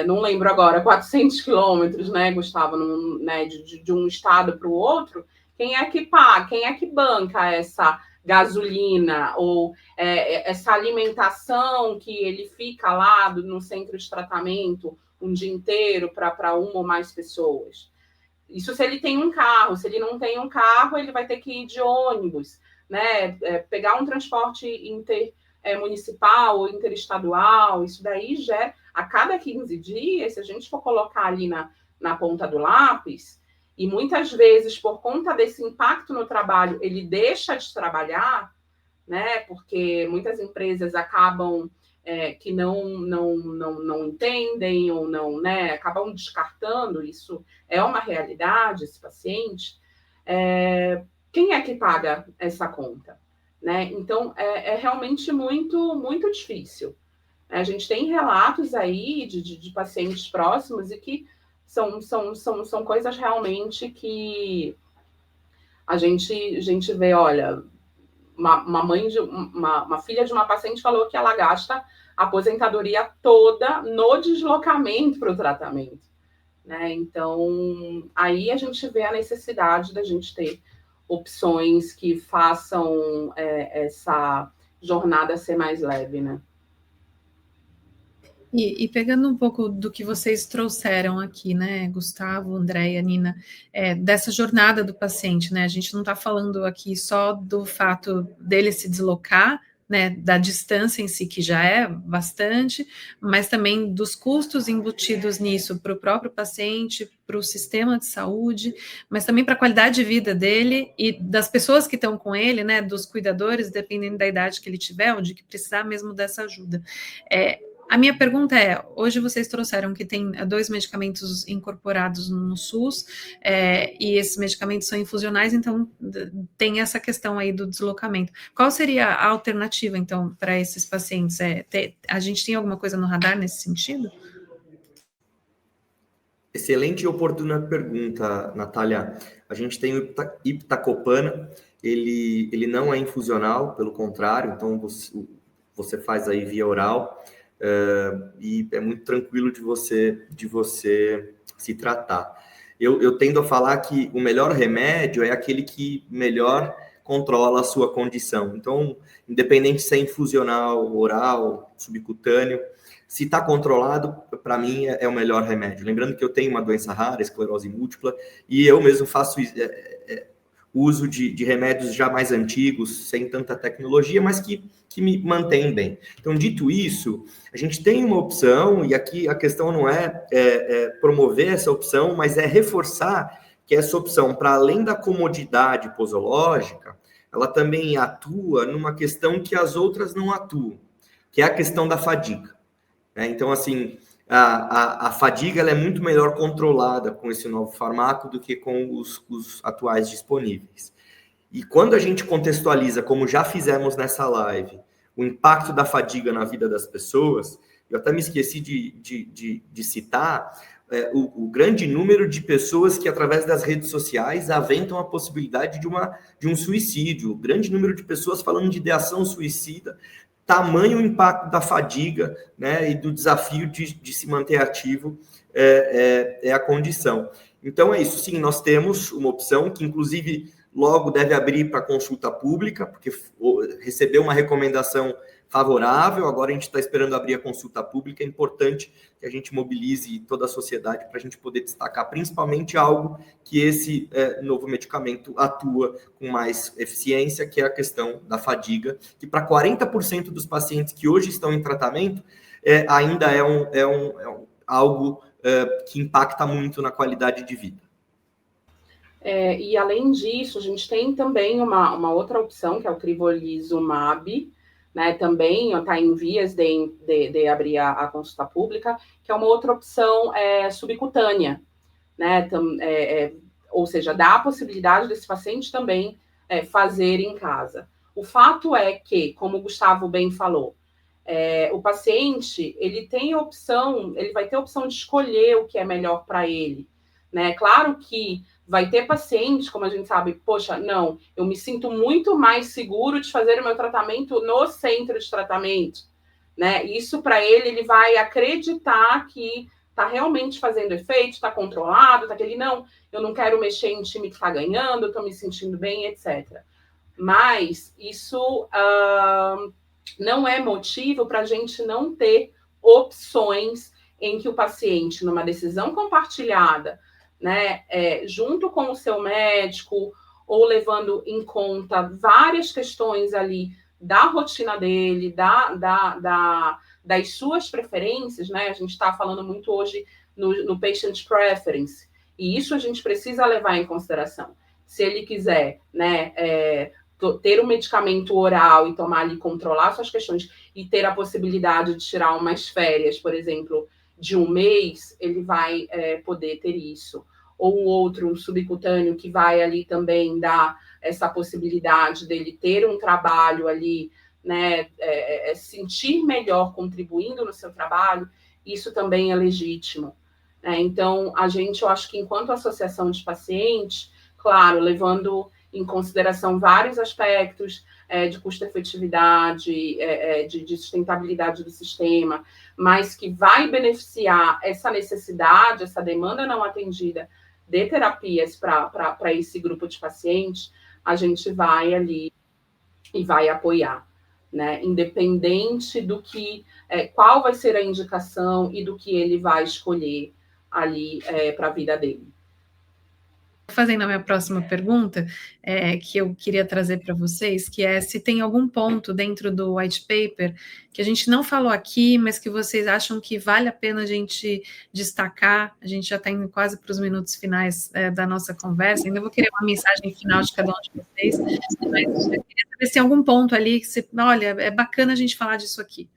não lembro agora, 400 quilômetros, né, Gustavo, né, de um estado para o outro, quem é que paga, quem é que banca essa gasolina ou essa alimentação que ele fica lá no centro de tratamento um dia inteiro para uma ou mais pessoas? Isso se ele tem um carro. Se ele não tem um carro, ele vai ter que ir de ônibus, né? Pegar um transporte intermunicipal ou interestadual. Isso daí gera, a cada 15 dias, se a gente for colocar ali na ponta do lápis, e muitas vezes, por conta desse impacto no trabalho, ele deixa de trabalhar, né? Porque muitas empresas acabam que não entendem ou não, né, acabam descartando. Isso é uma realidade, esse paciente. Quem é que paga essa conta, né? Então, é realmente muito, muito difícil. A gente tem relatos aí de pacientes próximos e que são coisas realmente que A gente vê, olha, uma filha de uma paciente falou que ela gasta a aposentadoria toda no deslocamento para o tratamento, né? Então, aí a gente vê a necessidade da gente ter opções que façam essa jornada ser mais leve, né? E pegando um pouco do que vocês trouxeram aqui, né, Gustavo, Andréia, Nina, dessa jornada do paciente, né? A gente não está falando aqui só do fato dele se deslocar, né, da distância em si, que já é bastante, mas também dos custos embutidos nisso para o próprio paciente, para o sistema de saúde, mas também para a qualidade de vida dele e das pessoas que estão com ele, né, dos cuidadores, dependendo da idade que ele tiver, ou de que precisar mesmo dessa ajuda. A minha pergunta é, hoje vocês trouxeram que tem 2 medicamentos incorporados no SUS, e esses medicamentos são infusionais, então tem essa questão aí do deslocamento. Qual seria a alternativa, então, para esses pacientes? A gente tem alguma coisa no radar nesse sentido? Excelente e oportuna pergunta, Natália. A gente tem o iptacopan, ele não é infusional, pelo contrário, então você faz aí via oral, e é muito tranquilo de você se tratar. Eu tendo a falar que o melhor remédio é aquele que melhor controla a sua condição. Então, independente se é infusional, oral, subcutâneo, se está controlado, para mim é o melhor remédio. Lembrando que eu tenho uma doença rara, esclerose múltipla, e eu mesmo faço uso de remédios já mais antigos, sem tanta tecnologia, mas que me mantêm bem. Então, dito isso, a gente tem uma opção, e aqui a questão não é promover essa opção, mas é reforçar que essa opção, para além da comodidade posológica, ela também atua numa questão que as outras não atuam, que é a questão da fadiga. Então, assim, a fadiga ela é muito melhor controlada com esse novo fármaco do que com os atuais disponíveis. E quando a gente contextualiza, como já fizemos nessa live, o impacto da fadiga na vida das pessoas, eu até me esqueci de citar o grande número de pessoas que, através das redes sociais, aventam a possibilidade de um suicídio, o grande número de pessoas falando de ideação suicida, tamanho o impacto da fadiga, né, e do desafio de se manter ativo é a condição. Então é isso, sim, nós temos uma opção que, inclusive, logo deve abrir para consulta pública, porque recebeu uma recomendação favorável, agora a gente está esperando abrir a consulta pública. É importante que a gente mobilize toda a sociedade para a gente poder destacar principalmente algo que esse novo medicamento atua com mais eficiência, que é a questão da fadiga, que para 40% dos pacientes que hoje estão em tratamento, ainda é algo que impacta muito na qualidade de vida. E além disso, a gente tem também uma outra opção, que é o crivolizumab, né, também está em vias de abrir a consulta pública, que é uma outra opção subcutânea, né, ou seja, dá a possibilidade desse paciente também fazer em casa. O fato é que, como o Gustavo bem falou, o paciente ele vai ter a opção de escolher o que é melhor para ele, né? Claro que vai ter paciente, como a gente sabe, poxa, não, eu me sinto muito mais seguro de fazer o meu tratamento no centro de tratamento, né? Isso para ele vai acreditar que está realmente fazendo efeito, está controlado, está aquele, não, eu não quero mexer em time que está ganhando, eu estou me sentindo bem, etc. Mas isso não é motivo para a gente não ter opções em que o paciente, numa decisão compartilhada, né, junto com o seu médico, ou levando em conta várias questões ali da rotina dele, das suas preferências, né? A gente está falando muito hoje no patient preference, e isso a gente precisa levar em consideração. Se ele quiser, né, ter um medicamento oral e tomar ali, controlar suas questões, e ter a possibilidade de tirar umas férias, por exemplo, de um mês, ele vai poder ter isso. Ou um subcutâneo, que vai ali também dar essa possibilidade dele ter um trabalho ali, né, sentir melhor contribuindo no seu trabalho, isso também é legítimo. Então, eu acho que enquanto associação de pacientes, claro, levando em consideração vários aspectos de custo-efetividade, de sustentabilidade do sistema, mas que vai beneficiar essa necessidade, essa demanda não atendida de terapias para esse grupo de pacientes, a gente vai ali e vai apoiar, né? Independente do que, qual vai ser a indicação e do que ele vai escolher ali para a vida dele. Fazendo a minha próxima pergunta, que eu queria trazer para vocês, que é se tem algum ponto dentro do white paper que a gente não falou aqui, mas que vocês acham que vale a pena a gente destacar. A gente já está indo quase para os minutos finais da nossa conversa, ainda vou querer uma mensagem final de cada um de vocês, mas eu queria saber se tem algum ponto ali que você, olha, é bacana a gente falar disso aqui.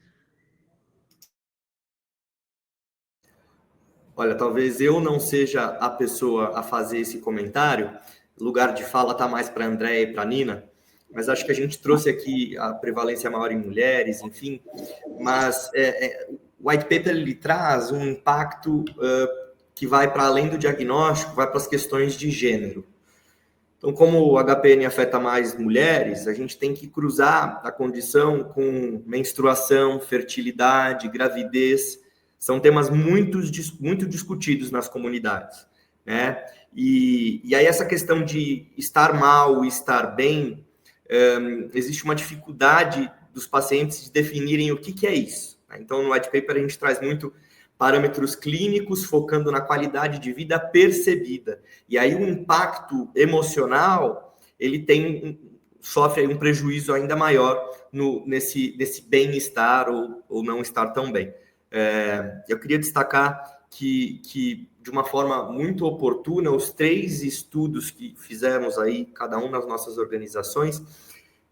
Olha, talvez eu não seja a pessoa a fazer esse comentário, o lugar de fala está mais para a Andréia e para a Nina, mas acho que a gente trouxe aqui a prevalência maior em mulheres, enfim, mas o white paper ele traz um impacto que vai para além do diagnóstico, vai para as questões de gênero. Então, como o HPN afeta mais mulheres, a gente tem que cruzar a condição com menstruação, fertilidade, gravidez. São temas muito discutidos nas comunidades, né? E aí essa questão de estar mal e estar bem, existe uma dificuldade dos pacientes de definirem o que é isso, né? Então, no white paper a gente traz muito parâmetros clínicos, focando na qualidade de vida percebida. E aí o impacto emocional, ele sofre aí um prejuízo ainda maior nesse bem-estar ou não estar tão bem. Eu queria destacar que, de uma forma muito oportuna, os 3 estudos que fizemos aí, cada um nas nossas organizações,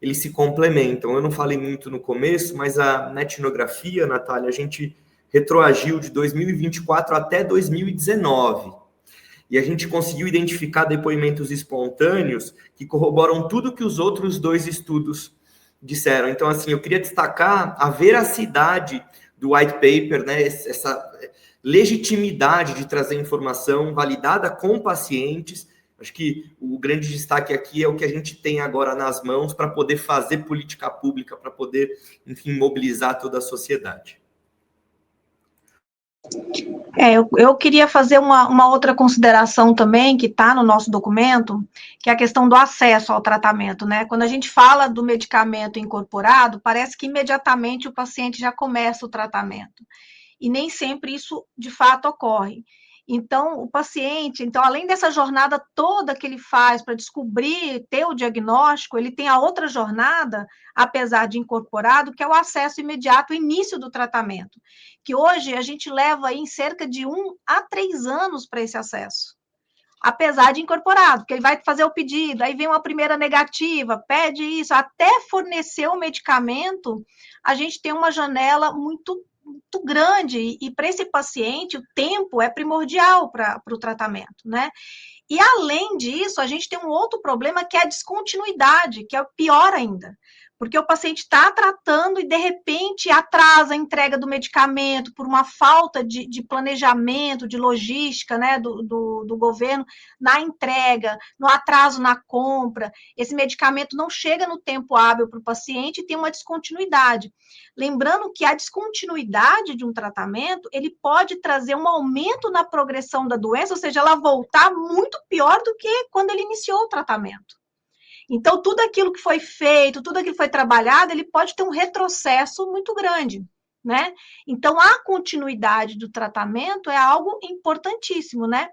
eles se complementam. Eu não falei muito no começo, mas na etnografia, Natália, a gente retroagiu de 2024 até 2019. E a gente conseguiu identificar depoimentos espontâneos que corroboram tudo que os outros 2 estudos disseram. Então, assim, eu queria destacar a veracidade do white paper, né? Essa legitimidade de trazer informação validada com pacientes. Acho que o grande destaque aqui é o que a gente tem agora nas mãos para poder fazer política pública, para poder, enfim, mobilizar toda a sociedade. Eu queria fazer uma outra consideração também, que está no nosso documento, que é a questão do acesso ao tratamento, né? Quando a gente fala do medicamento incorporado, parece que imediatamente o paciente já começa o tratamento. E nem sempre isso, de fato, ocorre. Então, o paciente, além dessa jornada toda que ele faz para descobrir, ter o diagnóstico, ele tem a outra jornada, apesar de incorporado, que é o acesso imediato, o início do tratamento, que hoje a gente leva aí em cerca de 1 a 3 anos para esse acesso, apesar de incorporado, porque ele vai fazer o pedido, aí vem uma primeira negativa, pede isso, até fornecer o medicamento, a gente tem uma janela muito grande, e para esse paciente o tempo é primordial para o tratamento, né? E além disso, a gente tem um outro problema que é a descontinuidade, que é o pior ainda, porque o paciente está tratando e, de repente, atrasa a entrega do medicamento por uma falta de planejamento, de logística, né, do governo na entrega, no atraso na compra. Esse medicamento não chega no tempo hábil para o paciente e tem uma descontinuidade. Lembrando que a descontinuidade de um tratamento, ele pode trazer um aumento na progressão da doença, ou seja, ela voltar muito pior do que quando ele iniciou o tratamento. Então, tudo aquilo que foi feito, tudo aquilo que foi trabalhado, ele pode ter um retrocesso muito grande, né? Então, a continuidade do tratamento é algo importantíssimo, né?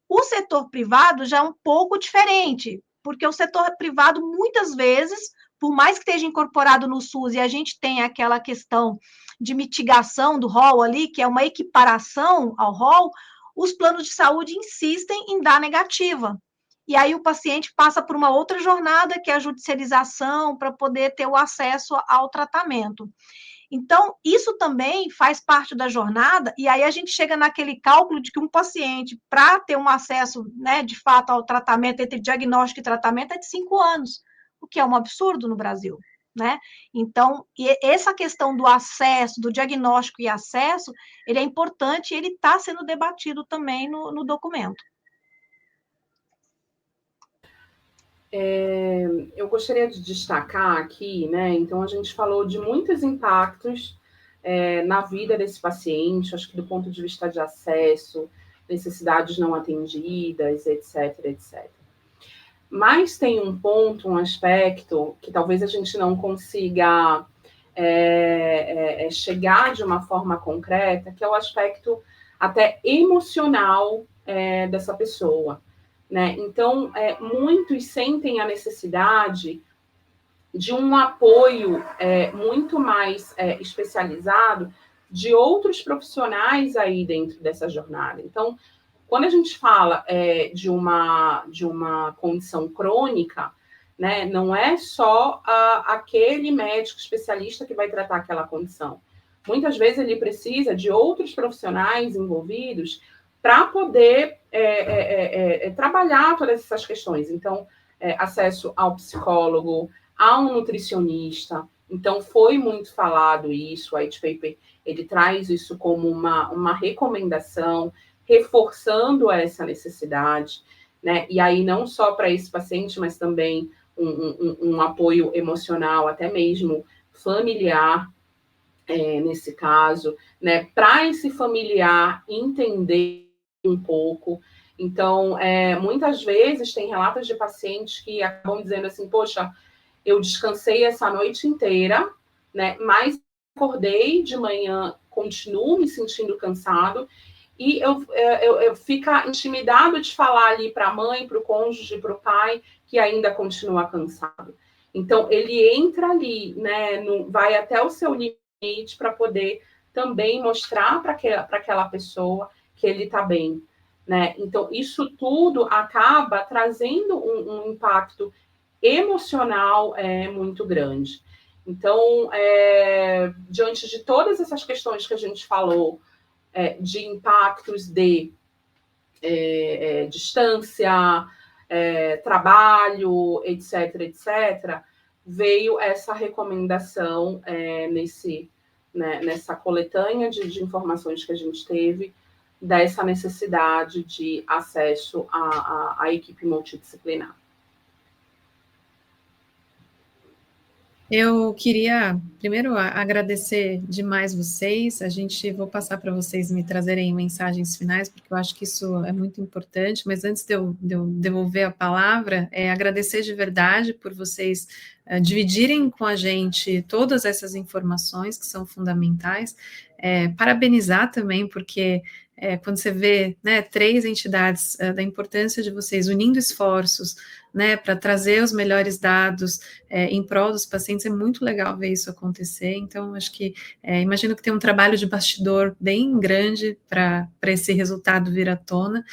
O setor privado já é um pouco diferente, porque o setor privado, muitas vezes, por mais que esteja incorporado no SUS e a gente tem aquela questão de mitigação do rol ali, que é uma equiparação ao rol, os planos de saúde insistem em dar negativa. E aí o paciente passa por uma outra jornada, que é a judicialização, para poder ter o acesso ao tratamento. Então, isso também faz parte da jornada, e aí a gente chega naquele cálculo de que um paciente, para ter um acesso, né, de fato, ao tratamento, entre diagnóstico e tratamento, é de 5 anos, o que é um absurdo no Brasil, né? Então, essa questão do acesso, do diagnóstico e acesso, ele é importante e ele está sendo debatido também no documento. Eu gostaria de destacar aqui, né? Então, a gente falou de muitos impactos na vida desse paciente, acho que do ponto de vista de acesso, necessidades não atendidas, etc, etc. Mas tem um ponto, um aspecto, que talvez a gente não consiga chegar de uma forma concreta, que é o aspecto até emocional dessa pessoa, né? Então, muitos sentem a necessidade de um apoio muito mais especializado de outros profissionais aí dentro dessa jornada. Então, quando a gente fala de uma condição crônica, né, não é só aquele médico especialista que vai tratar aquela condição. Muitas vezes ele precisa de outros profissionais envolvidos para poder trabalhar todas essas questões. Então, acesso ao psicólogo, a um nutricionista. Então, foi muito falado isso, o white paper, ele traz isso como uma recomendação, reforçando essa necessidade, né? E aí não só para esse paciente, mas também um apoio emocional, até mesmo familiar, nesse caso, né? Para esse familiar entender um pouco. Então, muitas vezes tem relatos de pacientes que acabam dizendo assim, poxa, eu descansei essa noite inteira, né? Mas acordei de manhã, continuo me sentindo cansado, e eu fico intimidado de falar ali para a mãe, para o cônjuge, para o pai, que ainda continua cansado. Então, ele entra ali, né? Vai até o seu limite para poder também mostrar para aquela pessoa que ele está bem, né? Então, isso tudo acaba trazendo um impacto emocional muito grande. Então, diante de todas essas questões que a gente falou, de impactos de distância, trabalho, etc., etc., veio essa recomendação nessa coletânea de informações que a gente teve, dessa necessidade de acesso à equipe multidisciplinar. Eu queria, primeiro, agradecer demais vocês. Vou passar para vocês me trazerem mensagens finais, porque eu acho que isso é muito importante, mas antes de eu devolver a palavra, agradecer de verdade por vocês dividirem com a gente todas essas informações que são fundamentais, parabenizar também, porque quando você vê, né, 3 entidades, da importância de vocês unindo esforços, né, para trazer os melhores dados em prol dos pacientes, é muito legal ver isso acontecer. Então, acho que, imagino que tem um trabalho de bastidor bem grande para esse resultado vir à tona.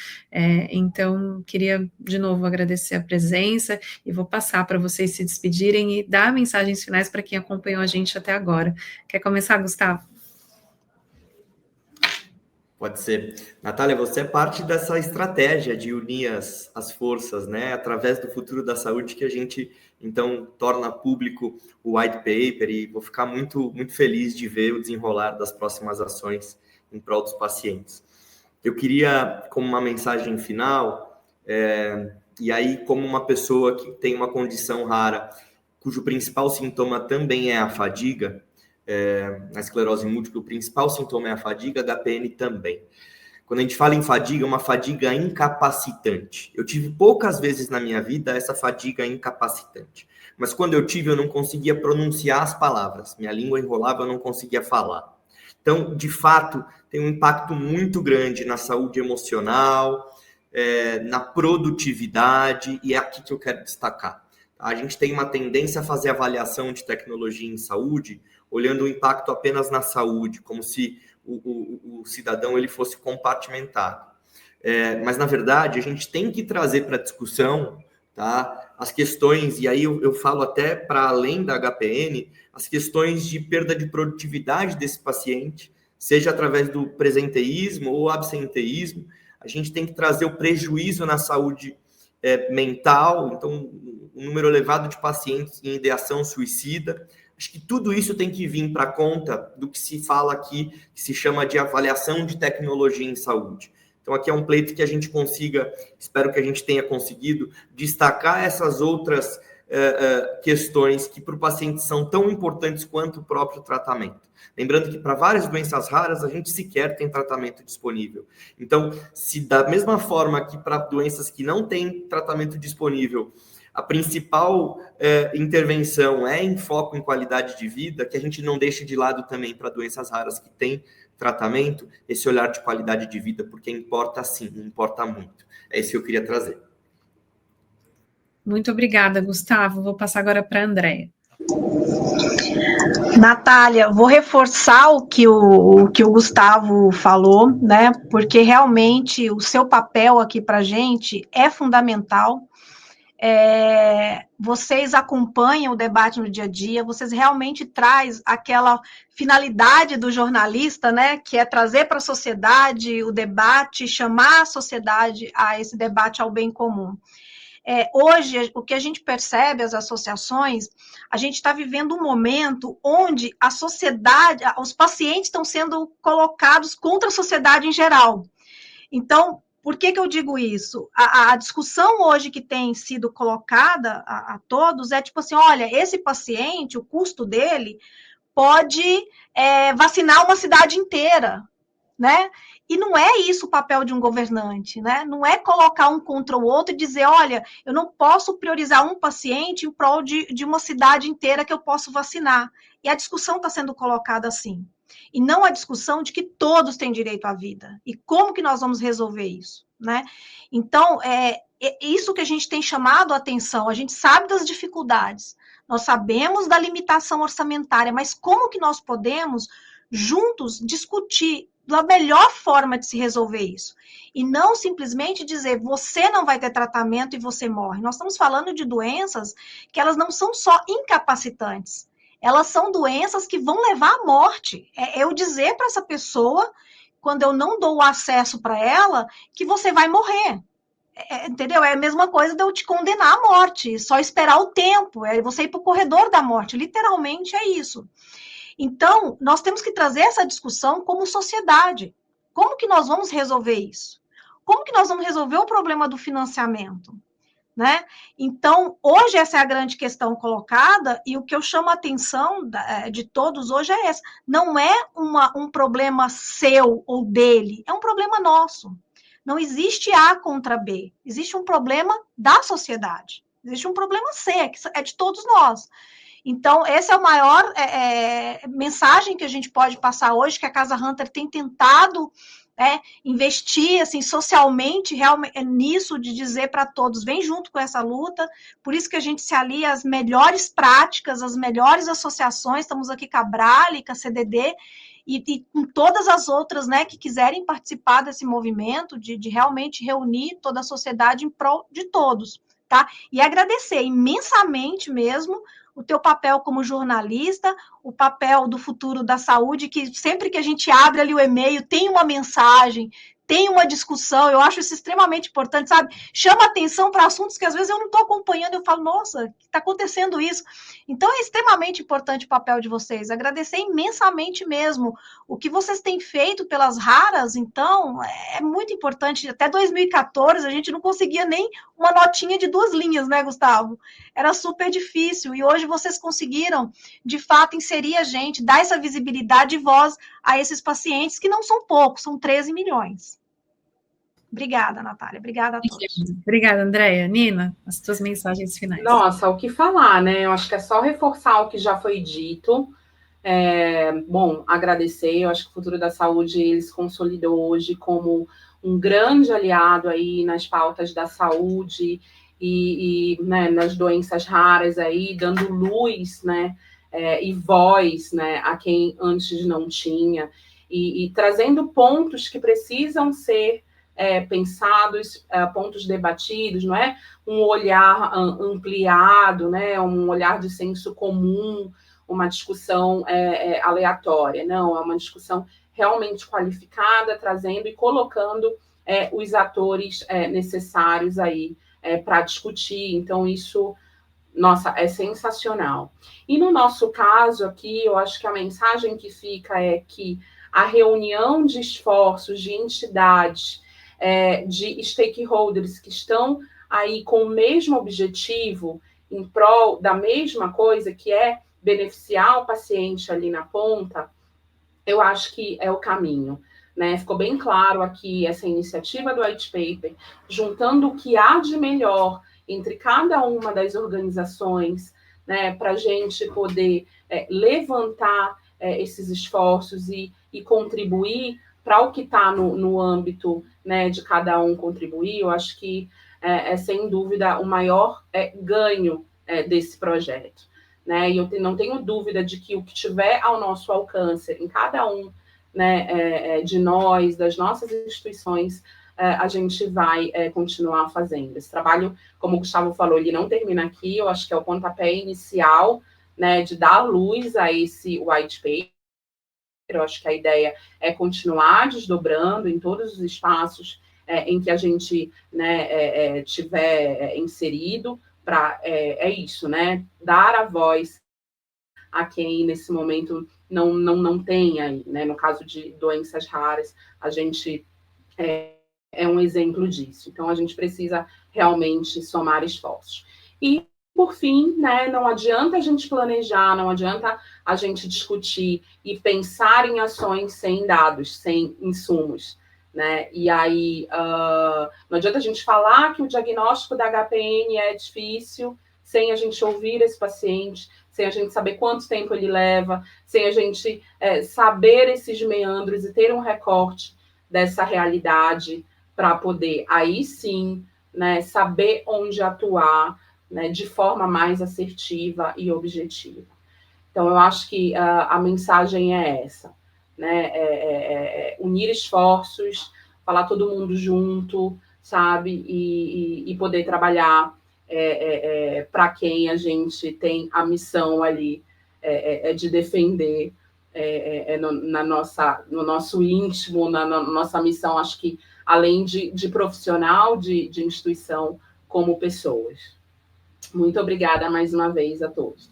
Então, queria, de novo, agradecer a presença e vou passar para vocês se despedirem e dar mensagens finais para quem acompanhou a gente até agora. Quer começar, Gustavo? Pode ser. Natália, você é parte dessa estratégia de unir as forças, né? Através do Futuro da Saúde, que a gente, então, torna público o white paper, e vou ficar muito, muito feliz de ver o desenrolar das próximas ações em prol dos pacientes. Eu queria, como uma mensagem final, e aí, como uma pessoa que tem uma condição rara, cujo principal sintoma também é a fadiga, na esclerose múltipla, o principal sintoma é a fadiga, HPN também. Quando a gente fala em fadiga, é uma fadiga incapacitante. Eu tive poucas vezes na minha vida essa fadiga incapacitante. Mas quando eu tive, eu não conseguia pronunciar as palavras. Minha língua enrolava, eu não conseguia falar. Então, de fato, tem um impacto muito grande na saúde emocional, na produtividade, e é aqui que eu quero destacar. A gente tem uma tendência a fazer avaliação de tecnologia em saúde, olhando o impacto apenas na saúde, como se o cidadão ele fosse compartimentado. Mas, na verdade, a gente tem que trazer para a discussão, tá, as questões, e aí eu falo até para além da HPN, as questões de perda de produtividade desse paciente, seja através do presenteísmo ou absenteísmo. A gente tem que trazer o prejuízo na saúde mental, então, um número elevado de pacientes em ideação suicida. Acho que tudo isso tem que vir para conta do que se fala aqui, que se chama de avaliação de tecnologia em saúde. Então, aqui é um pleito que a gente consiga, espero que a gente tenha conseguido, destacar essas outras questões que para o paciente são tão importantes quanto o próprio tratamento. Lembrando que para várias doenças raras a gente sequer tem tratamento disponível. Então, se da mesma forma que para doenças que não têm tratamento disponível, a principal intervenção é em foco em qualidade de vida, que a gente não deixe de lado também para doenças raras que têm tratamento, esse olhar de qualidade de vida, porque importa sim, importa muito. É isso que eu queria trazer. Muito obrigada, Gustavo. Vou passar agora para a Andréia. Natália, vou reforçar o que o Gustavo falou, né? Porque realmente o seu papel aqui para a gente é fundamental. Vocês acompanham o debate no dia a dia, vocês realmente trazem aquela finalidade do jornalista, né? Que é trazer para a sociedade o debate, chamar a sociedade a esse debate ao bem comum. Hoje, o que a gente percebe, as associações, a gente está vivendo um momento onde a sociedade, os pacientes estão sendo colocados contra a sociedade em geral. Então, por que eu digo isso? A discussão hoje que tem sido colocada a todos é tipo assim, olha, esse paciente, o custo dele pode vacinar uma cidade inteira, né? E não é isso o papel de um governante, né? Não é colocar um contra o outro e dizer, olha, eu não posso priorizar um paciente em prol de uma cidade inteira que eu posso vacinar. E a discussão está sendo colocada assim. E não a discussão de que todos têm direito à vida. E como que nós vamos resolver isso, né? Então, é isso que a gente tem chamado a atenção. A gente sabe das dificuldades, nós sabemos da limitação orçamentária, mas como que nós podemos, juntos, discutir da melhor forma de se resolver isso. E não simplesmente dizer, você não vai ter tratamento e você morre. Nós estamos falando de doenças que elas não são só incapacitantes, elas são doenças que vão levar à morte. Eu dizer para essa pessoa, quando eu não dou o acesso para ela, que você vai morrer. Entendeu? É a mesma coisa de eu te condenar à morte, só esperar o tempo, você ir para o corredor da morte, literalmente é isso. Então, nós temos que trazer essa discussão como sociedade. Como que nós vamos resolver isso? Como que nós vamos resolver o problema do financiamento? Né? Então, hoje essa é a grande questão colocada, e o que eu chamo a atenção de todos hoje é essa. Não é um problema seu ou dele, é um problema nosso. Não existe A contra B, existe um problema da sociedade. Existe um problema C, que é de todos nós. Então, essa é a maior mensagem que a gente pode passar hoje, que a Casa Hunter tem tentado investir assim, socialmente realmente, nisso, de dizer para todos, vem junto com essa luta, por isso que a gente se alia às melhores práticas, às melhores associações, estamos aqui com a Brale, com a CDD, e com todas as outras, né, que quiserem participar desse movimento, de realmente reunir toda a sociedade em prol de todos, tá? E agradecer imensamente mesmo o teu papel como jornalista, o papel do Futuro da Saúde, que sempre que a gente abre ali o e-mail, tem uma mensagem, tem uma discussão, eu acho isso extremamente importante, sabe? Chama atenção para assuntos que às vezes eu não estou acompanhando, eu falo, nossa, está acontecendo isso. Então é extremamente importante o papel de vocês, agradecer imensamente mesmo o que vocês têm feito pelas raras, então é muito importante. Até 2014 a gente não conseguia nem uma notinha de 2 linhas, né, Gustavo? Era super difícil, e hoje vocês conseguiram, de fato, inserir a gente, dar essa visibilidade e voz a esses pacientes, que não são poucos, são 13 milhões. Obrigada, Natália. Obrigada a todos. Obrigada, Andréia. Nina, as tuas mensagens finais. Nossa, o que falar, né? Eu acho que é só reforçar o que já foi dito. Bom, agradecer. Eu acho que o Futuro da Saúde ele se consolidou hoje como um grande aliado aí nas pautas da saúde e né, nas doenças raras aí, dando luz, né? E voz, né, a quem antes não tinha, e trazendo pontos que precisam ser pensados, pontos debatidos, não é? Um olhar ampliado, né? Um olhar de senso comum, uma discussão aleatória, não, é uma discussão realmente qualificada, trazendo e colocando os atores necessários aí para discutir. Então, isso, nossa, é sensacional. E no nosso caso aqui, eu acho que a mensagem que fica é que a reunião de esforços de entidades de stakeholders que estão aí com o mesmo objetivo, em prol da mesma coisa, que é beneficiar o paciente ali na ponta, eu acho que é o caminho. Né? Ficou bem claro aqui essa iniciativa do White Paper, juntando o que há de melhor entre cada uma das organizações, né, para a gente poder levantar esses esforços e contribuir para o que está no âmbito, né, de cada um contribuir. Eu acho que é sem dúvida o maior ganho desse projeto. Né? E eu não tenho dúvida de que o que tiver ao nosso alcance, em cada um, né, de nós, das nossas instituições, a gente vai continuar fazendo. Esse trabalho, como o Gustavo falou, ele não termina aqui, eu acho que é o pontapé inicial, né, de dar luz a esse white paper. Eu acho que a ideia é continuar desdobrando em todos os espaços em que a gente, né, tiver inserido, para isso, né, dar a voz a quem nesse momento não tem aí, né? No caso de doenças raras, a gente é um exemplo disso. Então, a gente precisa realmente somar esforços. E, por fim, né, não adianta a gente planejar, não adianta a gente discutir e pensar em ações sem dados, sem insumos. Né? E aí, não adianta a gente falar que o diagnóstico da HPN é difícil sem a gente ouvir esse paciente, sem a gente saber quanto tempo ele leva, sem a gente saber esses meandros e ter um recorte dessa realidade para poder, aí sim, né, saber onde atuar, né, de forma mais assertiva e objetiva. Então, eu acho que a mensagem é essa, né, unir esforços, falar todo mundo junto, sabe, e poder trabalhar para quem a gente tem a missão ali de defender no nosso íntimo, na nossa missão, acho que além de profissional, de instituição, como pessoas. Muito obrigada mais uma vez a todos.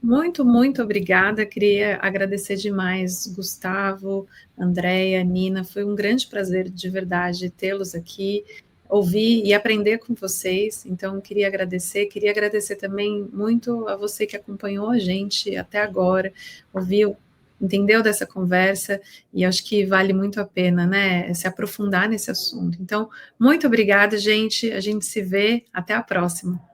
Muito, muito obrigada. Queria agradecer demais, Gustavo, Andréia, Nina. Foi um grande prazer, de verdade, tê-los aqui, ouvir e aprender com vocês. Então, queria agradecer também muito a você que acompanhou a gente até agora, ouviu, entendeu dessa conversa, e acho que vale muito a pena, né, se aprofundar nesse assunto. Então, muito obrigada, gente. A gente se vê. Até a próxima.